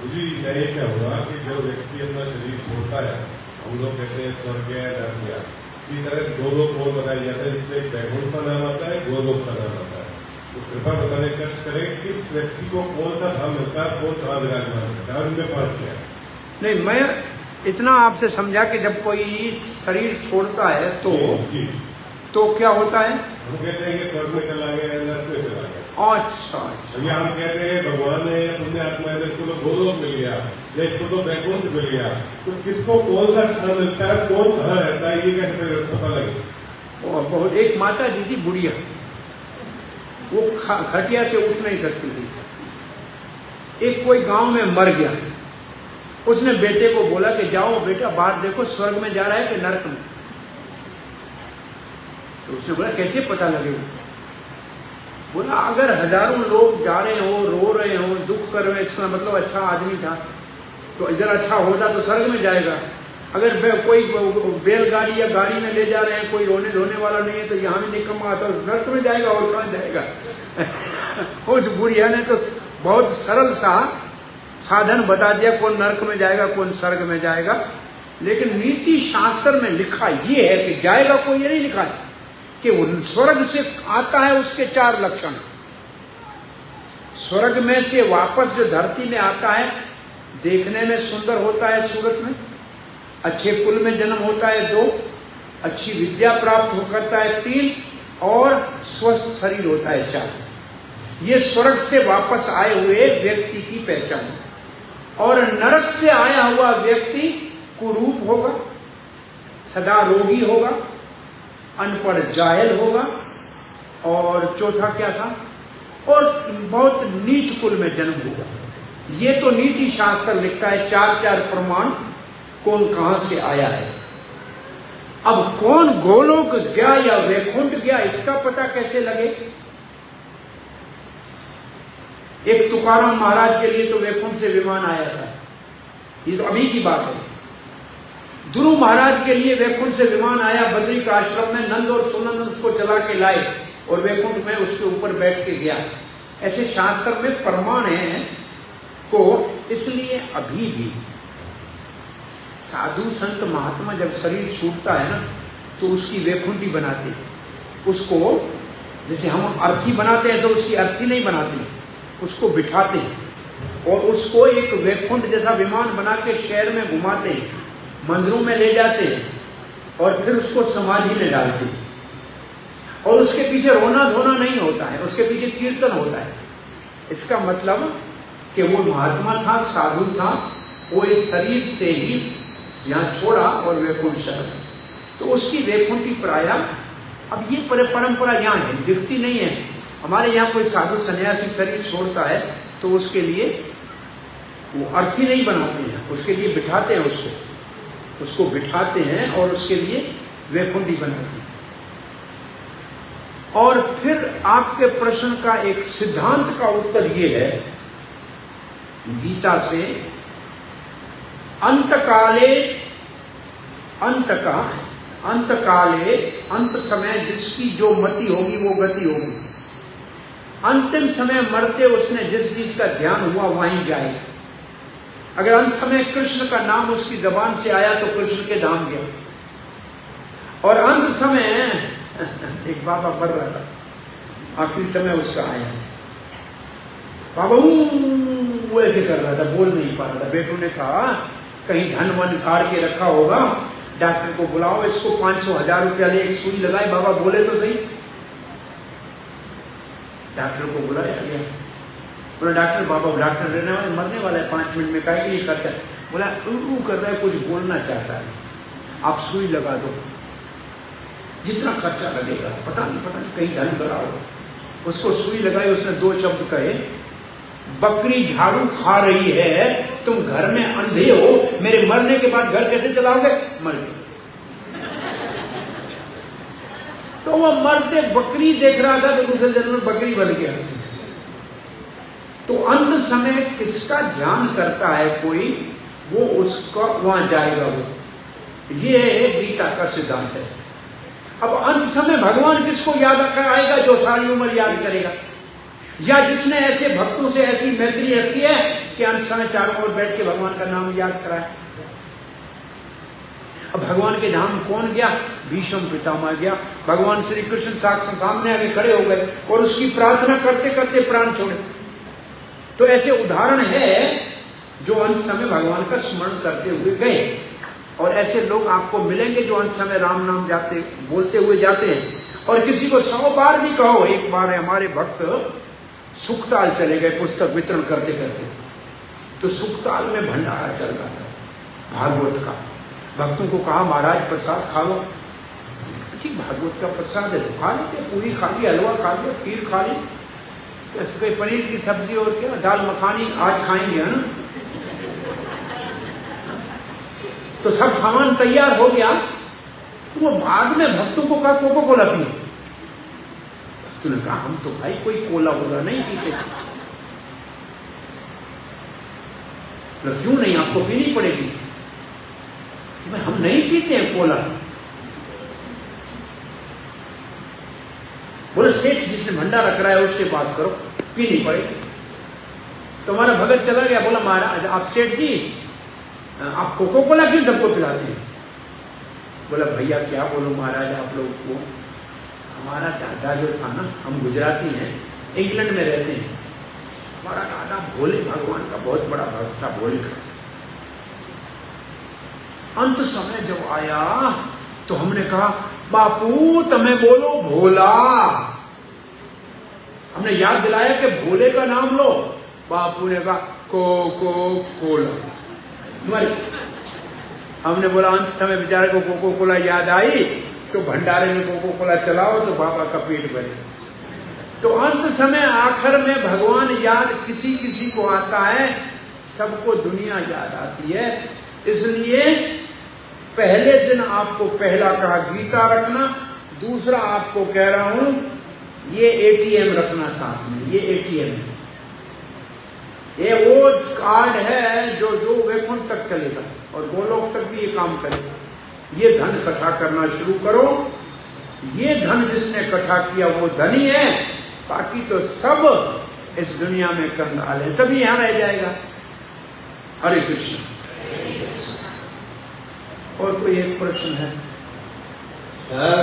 मुझे ये क्या हुआ कि जब व्यक्ति अपना शरीर छोड़ता है, हम लोग कहते हैं स्वर्ग गया, नरक गया, इसी तरह 2 लोग और बताए जाते हैं, जिसमें एक वैकुंठ का नाम आता है, गोलोक का नाम आता है। तो कृपा बताने का कष्ट करें किस व्यक्ति को कौन सा धाम मिलता है, कौन कहाँ विराजमान होता है, उनमें फर्क क्या है? नहीं, मैं इतना आपसे समझा कि जब कोई शरीर छोड़ता है तो क्या होता है? हम कहते हैं कि स्वर्ग में चला गया, नरक में चला गया। अच्छा। या हम कहते हैं भगवान ने पुण्य आत्मा है, इसको तो गोलोक मिल गया या इसको तो वैकुंठ मिल गया। तो किसको कौन सा स्थान मिलता है, कौन कहाँ रहता है, ये कैसे पता लगे? बहुत एक माता जी थी बुढ़िया, वो खटिया से उठ नहीं सकती थी। एक कोई गांव में मर गया, उसने बेटे को बोला कि जाओ बेटा बाहर देखो, स्वर्ग में जा रहा है कि नरक में। तो उसने बोला कैसे पता लगेगा? बोला अगर हजारों लोग जा रहे हो, रो रहे हो, दुख कर रहे हो, इसका मतलब अच्छा आदमी था, तो इधर अच्छा होता तो स्वर्ग में जाएगा। अगर कोई बैलगाड़ी या गाड़ी में ले जा रहे हैं, कोई रोने धोने वाला नहीं है, तो यहाँ भी निकम्मा आता तो नरक में जाएगा और कहाँ जाएगा? उस बुढ़िया ने तो बहुत सरल सा साधन बता दिया, कौन नरक में जाएगा, कौन स्वर्ग में जाएगा। लेकिन नीति शास्त्र में लिखा ये है कि जाएगा कोई, ये नहीं लिखा है कि स्वर्ग से आता है उसके 4 लक्षण। स्वर्ग में से वापस जो धरती में आता है, देखने में सुंदर होता है सूरत में, अच्छे कुल में जन्म होता है 2, अच्छी विद्या प्राप्त करता है 3, और स्वस्थ शरीर होता है 4। ये स्वर्ग से वापस आए हुए व्यक्ति की पहचान। और नरक से आया हुआ व्यक्ति कुरूप होगा, सदा रोगी होगा, अनपढ़ जाहिल होगा, और चौथा क्या था, और बहुत नीच कुल में जन्म होगा। ये तो नीति शास्त्र लिखता है 4 प्रमाण, कौन कहां से आया है। अब कौन गोलोक गया या वैकुंठ गया, इसका पता कैसे लगे? एक तुकाराम महाराज के लिए तो वैकुंठ से विमान आया था, ये तो अभी की बात है। ध्रुव महाराज के लिए वैकुंठ से विमान आया, बद्री का आश्रम में नंद और सुनंद उसको चला के लाए और वैकुंठ में उसके ऊपर बैठ के गया। ऐसे शास्त्र में प्रमाण है को। इसलिए अभी भी साधु संत महात्मा जब शरीर छूटता है ना, तो उसकी वैकुंठी बनाते, उसको जैसे हम अर्थी बनाते हैं, ऐसे उसकी अर्थी नहीं बनाते, उसको बिठाते और उसको एक वैकुंठ जैसा विमान बना के शहर में घुमाते, मंदिरों में ले जाते और फिर उसको समाधि में डालते। और उसके पीछे रोना धोना नहीं होता है, उसके पीछे कीर्तन होता है। इसका मतलब कि वो महात्मा था, साधु था, वो इस शरीर से ही यहाँ छोड़ा और वैकुंठ चला। तो उसकी वैकुंठी प्राय अब ये परंपरा यहाँ है, दिखती नहीं है। हमारे यहाँ कोई साधु सन्यासी शरीर छोड़ता है तो उसके लिए वो अर्थी नहीं बनाते हैं, उसके लिए बिठाते हैं, उसको बिठाते हैं और उसके लिए वैकुंठी बनाती। और फिर आपके प्रश्न का एक सिद्धांत का उत्तर यह है गीता से, अंतकाले अंत समय जिसकी जो मति होगी वो गति होगी। अंतिम समय मरते उसने जिस चीज का ध्यान हुआ वहीं जाए। अगर अंत समय कृष्ण का नाम उसकी जबान से आया तो कृष्ण के धाम गया। और अंत समय एक बाबा मर रहा था, आखिरी समय उसका आया, बाबा वो ऐसे कर रहा था, बोल नहीं पा रहा था। बेटों ने कहा कहीं धन वन काट के रखा होगा, डॉक्टर को बुलाओ, इसको 500,000 रुपया ले, एक सुई लगाए, बाबा बोले तो सही। डॉक्टर को बुलाया गया, बोला डॉक्टर बाबा, डॉक्टर रहने वाले मरने वाला है, 5 मिनट में काहे के लिए खर्चा। बोला कर रहा है, कुछ बोलना चाहता है, आप सुई लगा दो, जितना खर्चा लगेगा पता नहीं कहीं धन कराओ। उसको सुई लगाई, उसने 2 शब्द कहे, बकरी झाड़ू खा रही है, तुम घर में अंधे हो, मेरे मरने के बाद घर कैसे चलाओगे? मर गए। तो वो मरते बकरी देख रहा था तो दूसरे जन्म में बकरी बन गया। तो अंत समय किसका ध्यान करता है कोई, वो उसका वहां जाएगा। वो ये गीता का सिद्धांत है। अब अंत समय भगवान किसको याद आएगा? जो सारी उम्र याद करेगा, या जिसने ऐसे भक्तों से ऐसी मैत्री रखी है कि अंत समय चारों ओर बैठ के भगवान का नाम याद कराए। अब भगवान के धाम कौन गया? भीष्म पितामह गया। भगवान श्री कृष्ण साक्षात सामने आगे खड़े हो गए और उसकी प्रार्थना करते करते प्राण छोड़े। तो ऐसे उदाहरण है जो अंत समय भगवान का स्मरण करते हुए गए। और ऐसे लोग आपको मिलेंगे जो अंत समय राम नाम जाते बोलते हुए जाते हैं। और किसी को 100 बार भी कहो, एक बार हमारे भक्त सुखताल चले गए पुस्तक वितरण करते करते, तो सुखताल में भंडारा चल रहा था भागवत का। भक्तों को कहा महाराज प्रसाद खा लो। ठीक, भागवत का प्रसाद है तो खा लेते, पूरी खा ली, हलवा खा लिया, खीर खा ली, कोई पनीर की सब्जी और क्या, दाल मखानी आज खाएंगे, है ना। तो सब सामान तैयार हो गया। तो वो बाद में भक्तों को कहा कोको कोला पियो। तूने कहा हम तो भाई कोई कोला वोला नहीं पीते। क्यों नहीं, आपको पीनी पड़ेगी। हम नहीं पीते हैं कोला। बोले सेठ जिसने भंडारा कराया उससे बात करो, पीनी पड़ेगी। तुम्हारा भगत चला गया, बोला महाराज आप सेठ जी आप कोको कोला क्यों सबको पिलाते हैं? बोला भैया क्या बोलूं महाराज आप लोग को, हमारा दादा जो था ना, हम गुजराती हैं, इंग्लैंड में रहते हैं, हमारा दादा भोले भगवान का बहुत बड़ा भक्त था, भोले का। अंत समय जब आया तो हमने कहा बापू तमें बोलो भोला। हमने याद दिलाया कि भोले का नाम लो। बापू ने कहा कोको कोला। हमने बोला अंत समय बेचारे को कोको कोला याद आई तो भंडारे में कोको कोला चलाओ तो बाबा का पेट भरे। तो अंत समय आखिर में भगवान याद किसी किसी को आता है, सबको दुनिया याद आती है। इसलिए पहले दिन आपको पहला कहा गीता रखना, दूसरा आपको कह रहा हूं ये एटीएम रखना साथ में। ये एटीएम है, ये वो कार्ड है जो वैकुंठ तक चलेगा और गोलोक तक भी ये काम करेगा। ये धन इकट्ठा करना शुरू करो। ये धन जिसने इकट्ठा किया वो धनी है, बाकी तो सब इस दुनिया में कंगाल है, सभी यहां रह जाएगा। हरे कृष्ण। और कोई एक प्रश्न है? सर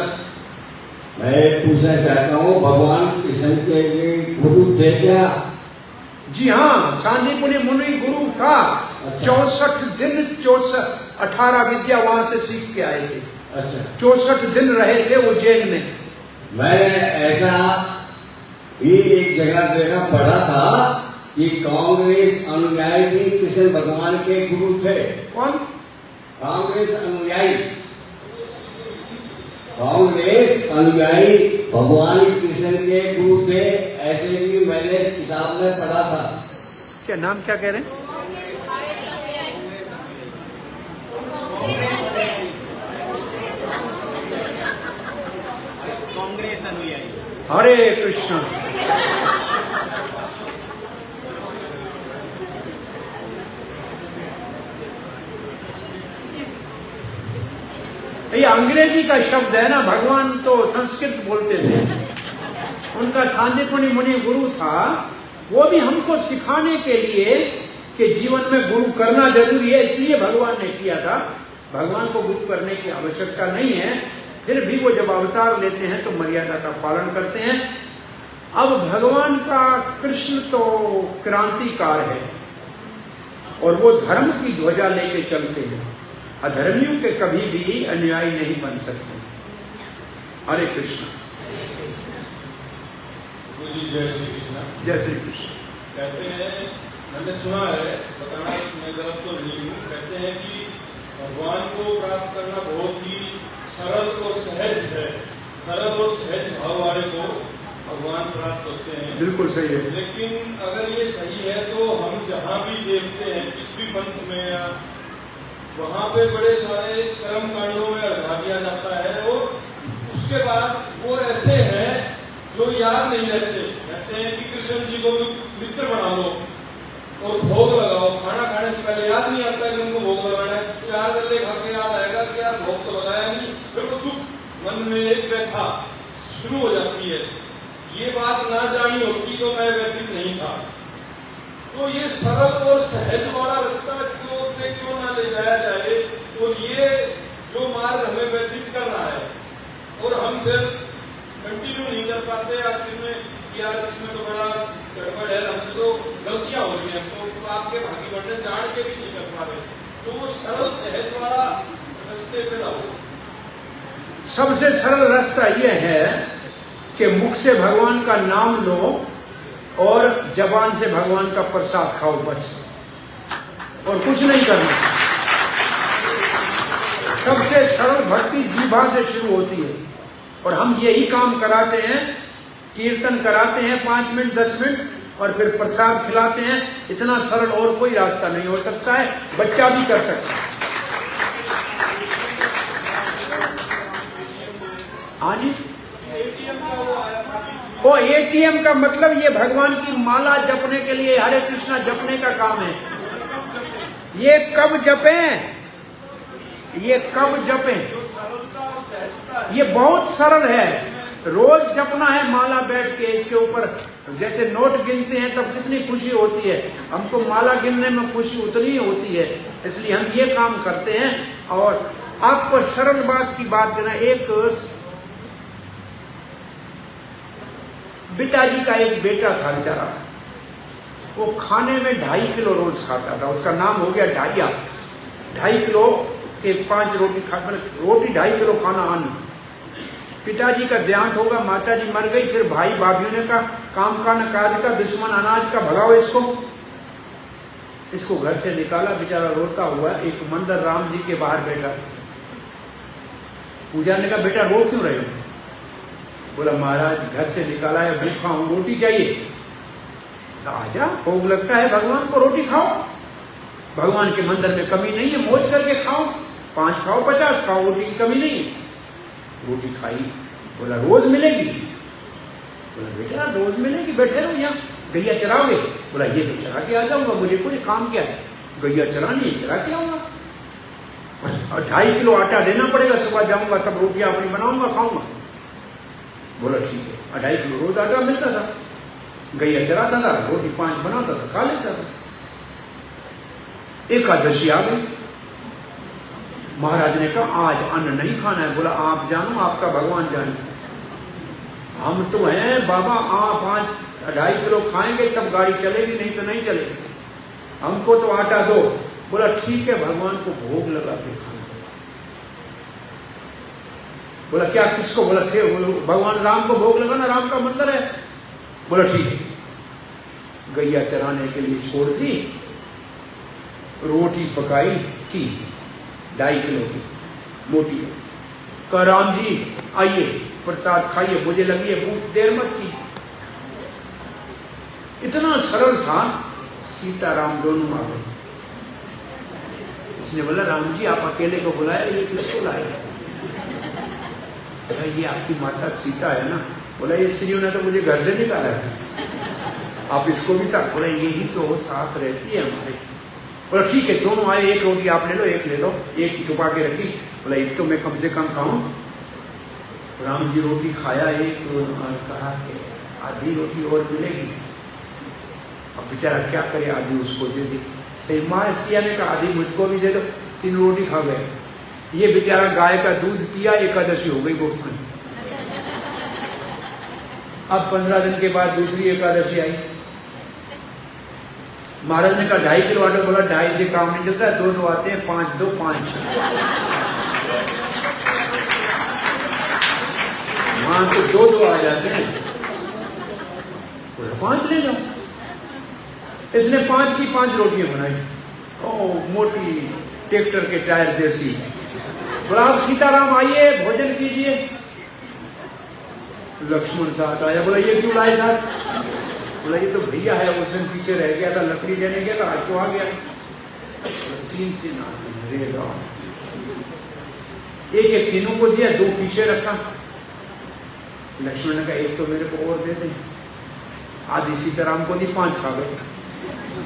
मैं पूछना चाहता हूँ, भगवान कृष्ण के गुरु थे क्या? जी हाँ, सांदीपुनी मुनि गुरु था। 64 दिन 18 विद्या वहां से सीख के आए थे। अच्छा, 64 दिन रहे थे उज्जैन में। मैं ऐसा भी एक जगह देखा पढ़ा था कि कांग्रेस अनुयायी भी कृष्ण भगवान के गुरु थे। कौन? कांग्रेस अनुयायी भगवान कृष्ण के गुरु थे, ऐसे भी मैंने किताब में पढ़ा था। क्या नाम क्या कह रहे हैं? परेशानी आई। हरे कृष्ण। ये अंग्रेजी का शब्द है ना, भगवान तो संस्कृत बोलते थे, उनका सांदीपनि मुनि गुरु था, वो भी हमको सिखाने के लिए कि जीवन में गुरु करना जरूरी है, इसलिए भगवान ने किया था। भगवान को गुरु करने की आवश्यकता नहीं है, फिर भी वो जब अवतार लेते हैं तो मर्यादा का पालन करते हैं। अब भगवान का कृष्ण तो क्रांतिकार है और वो धर्म की ध्वजा लेके चलते हैं, अधर्मियों के कभी भी अनुयायी नहीं बन सकते। हरे कृष्ण। जय श्री कृष्ण। जय श्री कृष्ण। कहते हैं, मैंने सुना है, बताना मैं गलत तो नहीं हूँ, कहते हैं कि भगवान को प्राप्त करना बहुत ही सरल और सहज है। सरल और सहज भाव वाले को भगवान प्राप्त होते हैं। बिल्कुल सही है। लेकिन अगर ये सही है तो हम जहाँ भी देखते हैं, किस भी पंथ में या वहाँ पे बड़े सारे कर्म कांडों में लगा दिया जाता है और उसके बाद वो ऐसे हैं जो याद नहीं रहते। कहते हैं कि कृष्ण जी को मित्र बना लो और भोग लगाओ, खाना खाने से पहले याद नहीं आता कि उनको भोग लगाना है, 4 गल्ले खा के याद आएगा कि यार भोग तो लगाया नहीं, फिर वो दुख मन में एक व्यथा शुरू हो जाती है। ये बात ना जानी होती तो मैं व्यतीत नहीं था। तो ये सरल और सहज वाला रास्ता क्यों ना ले जाया जाए, और ये जो मार्ग हमें व्यतीत कर रहा है और हम फिर कंटिन्यू नहीं कर पाते आखिर में, यार इसमें तो बड़ा गड़बड़ है, हमसे तो गलतियां हो रही हैं, तो आपके भागी बढ़ने जान के भी नहीं कर पा रहे। तो वो सरल सहज वाला रास्ते पे लाओ। सबसे सरल रास्ता यह है कि मुख से भगवान का नाम लो और जबान से भगवान का प्रसाद खाओ, बस, और कुछ नहीं करना। सबसे सरल भक्ति जीभा से शुरू होती है और हम यही काम कराते हैं, कीर्तन कराते हैं 5 मिनट 10 मिनट और फिर प्रसाद खिलाते हैं। इतना सरल और कोई रास्ता नहीं हो सकता है, बच्चा भी कर सकता है। हाँ जी, वो एटीएम का मतलब ये भगवान की माला जपने के लिए, हरे कृष्णा जपने का काम है। ये कब जपें, ये कब जपें, ये बहुत सरल है। रोज जपना है माला बैठ के इसके ऊपर, जैसे नोट गिनते हैं तब कितनी खुशी होती है, हमको माला गिनने में खुशी उतनी ही होती है, इसलिए हम ये काम करते हैं। और आपको सरल बात की बात देना, एक पिताजी का एक बेटा था बेचारा, वो खाने में 2.5 किलो रोज खाता था, उसका नाम हो गया ढाइया। 2.5 किलो के 5 रोटी खाता, रोटी 2.5 किलो खाना अन्न। पिताजी का देहांत होगा, माताजी मर गई, फिर भाई भाभीओं ने कहा काम का न काज का, दुश्मन अनाज का, भगाओ इसको घर से निकाला। बेचारा रोता हुआ एक मंदिर राम जी के बाहर बैठा। पूजा ने कहा बेटा रो क्यों रहे हो? बोला महाराज घर से निकाला है, भूखा हूं, रोटी चाहिए। तो आजा, भोग लगता है भगवान को, रोटी खाओ, भगवान के मंदिर में कमी नहीं है, मौज करके खाओ, 5 खाओ 50 खाओ, रोटी की कमी नहीं है। रोटी खाई। बोला रोज मिलेगी? बोला बेटा रोज मिलेगी, बैठे रहो यहाँ, गैया चराओगे? बोला ये तो चरा के आ जाऊंगा, मुझे कोई काम क्या है, गैया चरानी है, चरा के आऊंगा। और 2.5 किलो आटा देना पड़ेगा, सुबह जाऊंगा तब रोटियां अपनी बनाऊंगा खाऊंगा। बोला ठीक है। 2.5 किलो रोज आटा मिलता था, गैया चराता था, रोटी 5 बनाता था, खा लेता था। एकादशी आ गई, महाराज ने कहा आज अन्न नहीं खाना है। बोला आप जानो, आपका भगवान जाने, हम तो हैं बाबा, आप 2.5 किलो खाएंगे तब गाड़ी चलेगी, नहीं तो नहीं चलेगी, हमको तो आटा दो। बोला ठीक है, भगवान को भोग लगा के खाना। बोला क्या किसको? बोला से भगवान राम को भोग लगाना, राम का मंदिर है। बोला ठीक है। गैया चराने के लिए छोड़ दी, रोटी पकाई थी 2.5 किलो की मोटी। कहा राम जी आइए प्रसाद खाइए, मुझे लगी है भूख, देर मत की। इतना सरल था। सीता राम दोनों आ गए। इसने बोला राम जी आप अकेले को बुलाया, ये किसको लाए? ये आपकी माता सीता है ना, बोला ये स्त्रियों ने तो मुझे घर से निकाला है, आप इसको भी साथ। बोला यही तो साथ रहती है हमारे। बोला ठीक है, दोनों आए, एक रोटी आप ले लो, एक ले लो, एक छुपा के रखी। बोला एक तो मैं कम से कम खाऊं। राम जी रोटी खाया एक, और कहा कि आधी रोटी और मिलेगी। अब बेचारा क्या करे, आधी उसको दे दी। सही माँ सिया ने कहा आधी मुझको भी दे दो, 3 रोटी खा गए। ये बेचारा गाय का दूध पिया, एकादशी हो गई गोफ्त में। अब 15 दिन के बाद दूसरी एकादशी आई। महाराज ने कहा 2.5 किलो आटा। बोला 2.5 से काम नहीं चलता, 2 आते हैं, 5 2 5। वहां तो 2 आ जाते हैं। 5 ले जाओ। इसने 5 की 5 रोटियां बनाई, ओ मोटी ट्रैक्टर के टायर जैसी। बोला आप सीताराम आइए, भोजन कीजिए। लक्ष्मण साथ आया। बोला ये क्यों लाए साथ? बोला ये तो भैया है, उस दिन पीछे रह गया था, लकड़ी लेने गया था, आज तो आ गया। 3 आदमी, एक तीनों को दिया, 2 पीछे रखा। लक्ष्मण ने कहा एक तो मेरे को और दे दे। आधी सीताराम को दी, 5 खा गए।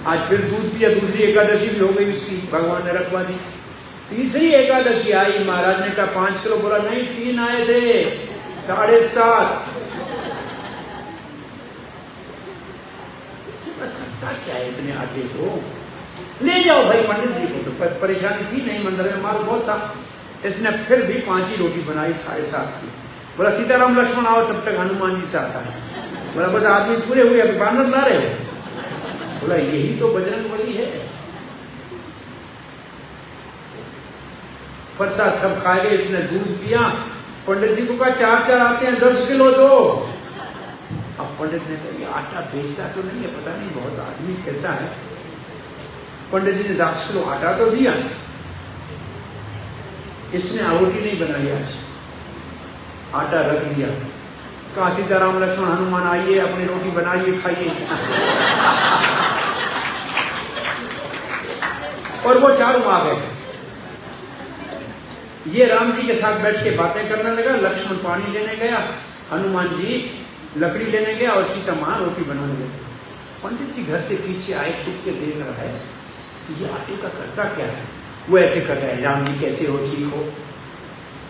आज फिर दूध पिया, दूसरी एकादशी भी हो गई उसकी, भगवान ने रखवा दी। तीसरी एकादशी आई, महाराज ने कहा 5 किलो। बोला नहीं 3 आए थे, 7.5। करता क्या है इतने आटे को? ले जाओ भाई पंडित जी को। तो परेशानी थी नहीं, मंदिर में माल बहुत था। इसने फिर भी 5 ही रोटी बनाई, 7.5 की। बोला सीताराम लक्ष्मण आओ, तब तक हनुमान जी से आता है। बोला बस आदमी पूरे हुए, अभी बानर ला रहे हो? बोला यही तो बजरंगबली है। प्रसाद सब खा गए, इसने दूध पिया। पंडित जी को कहा 4 आते हैं, 10 किलो दो। अब पंडित ने कहा ये आटा बेचता तो नहीं है, पता नहीं बहुत आदमी कैसा है। पंडित जी ने 10 किलो आटा तो दिया, इसने रोटी नहीं बनाई आज, आटा रख दिया। कहा सीताराम लक्ष्मण हनुमान आइए, अपनी रोटी बनाइए, खाइए। और वो 4 आ गए। ये राम जी के साथ बैठ के बातें करने लगा। लक्ष्मण पानी लेने गया, हनुमान जी लकड़ी लेने गया, और सीता मां रोटी बनाने गई। पंडित जी घर से पीछे आए, छुप के देख रहा है कि ये आटे का करता क्या है। वो ऐसे कर रहा है, राम जी कैसे हो, ठीक हो?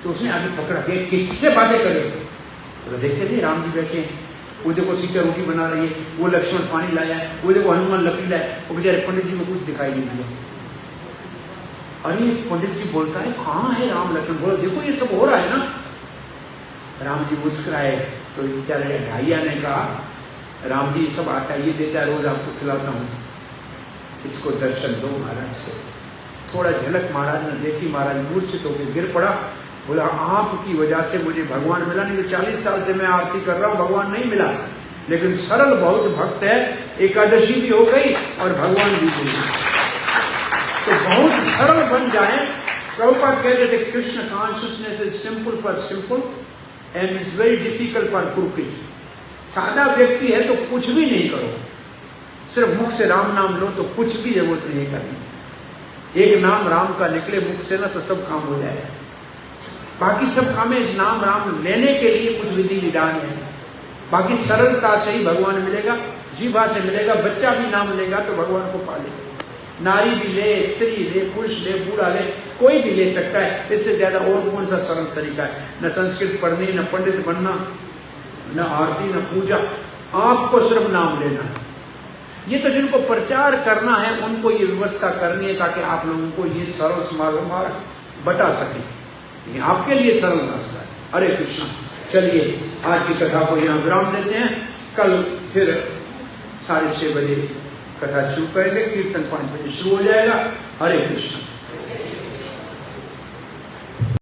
तो उसने आगे पकड़ा के किससे बातें करे। तो देखते थे राम जी बैठे, वो देखो सीता रोटी बना रही है, वो लक्ष्मण पानी लाया है, वो देखो हनुमान लकड़ी लाया। वो बेचारे पंडित जी को कुछ दिखाई नहीं दिया। अरे पंडित जी बोलता है कहाँ है राम लक्ष्मण? बोला देखो ये सब हो रहा है ना। राम जी मुस्कुराए। तो बेचारे ढाइया ने कहा राम जी सब आटा ये देता है, रोज आपको खिलाता हूँ, इसको दर्शन दो महाराज को। थोड़ा झलक महाराज ने देखी, महाराज मूर्छित होकर गिर पड़ा। बोला आपकी वजह से मुझे भगवान मिला, नहीं तो 40 साल से मैं आरती कर रहा हूँ, भगवान नहीं मिला। लेकिन सरल बहुत भक्त है, एकादशी भी हो गई और भगवान भी मिल गए। तो बहुत सरल बन जाए। प्रभुपाद कहते थे Krishna consciousness is simple for simple and is very difficult for crooked. सादा व्यक्ति है तो कुछ भी नहीं करो, सिर्फ मुख से राम नाम लो तो कुछ भी जरूरत नहीं करनी। एक नाम राम का निकले मुख से ना तो सब काम हो जाए। बाकी सब काम इस नाम राम लेने के लिए कुछ विधि विधान है। बाकी सरलता से ही भगवान मिलेगा, जीवा से मिलेगा। बच्चा भी नाम लेगा तो भगवान को पालेगा। नारी भी ले, स्त्री ले, पुरुष ले, बूढ़ा ले, कोई भी ले सकता है। इससे ज्यादा और कौन सा सरल तरीका है? न संस्कृत पढ़नी, न पंडित बनना, न आरती, न पूजा, आपको सिर्फ नाम लेना है। ये तो जिनको प्रचार करना है उनको ये व्यवस्था करनी है ताकि आप लोगों को ये सरल मार्ग बता सके। ये आपके लिए सरल रास्ता है। हरे कृष्णा। चलिए आज की कथा को यहाँ विराम देते हैं। कल फिर 6:30 बजे कथा शुरू करेंगे। कीर्तन 5 बजे शुरू हो जाएगा। हरे कृष्ण।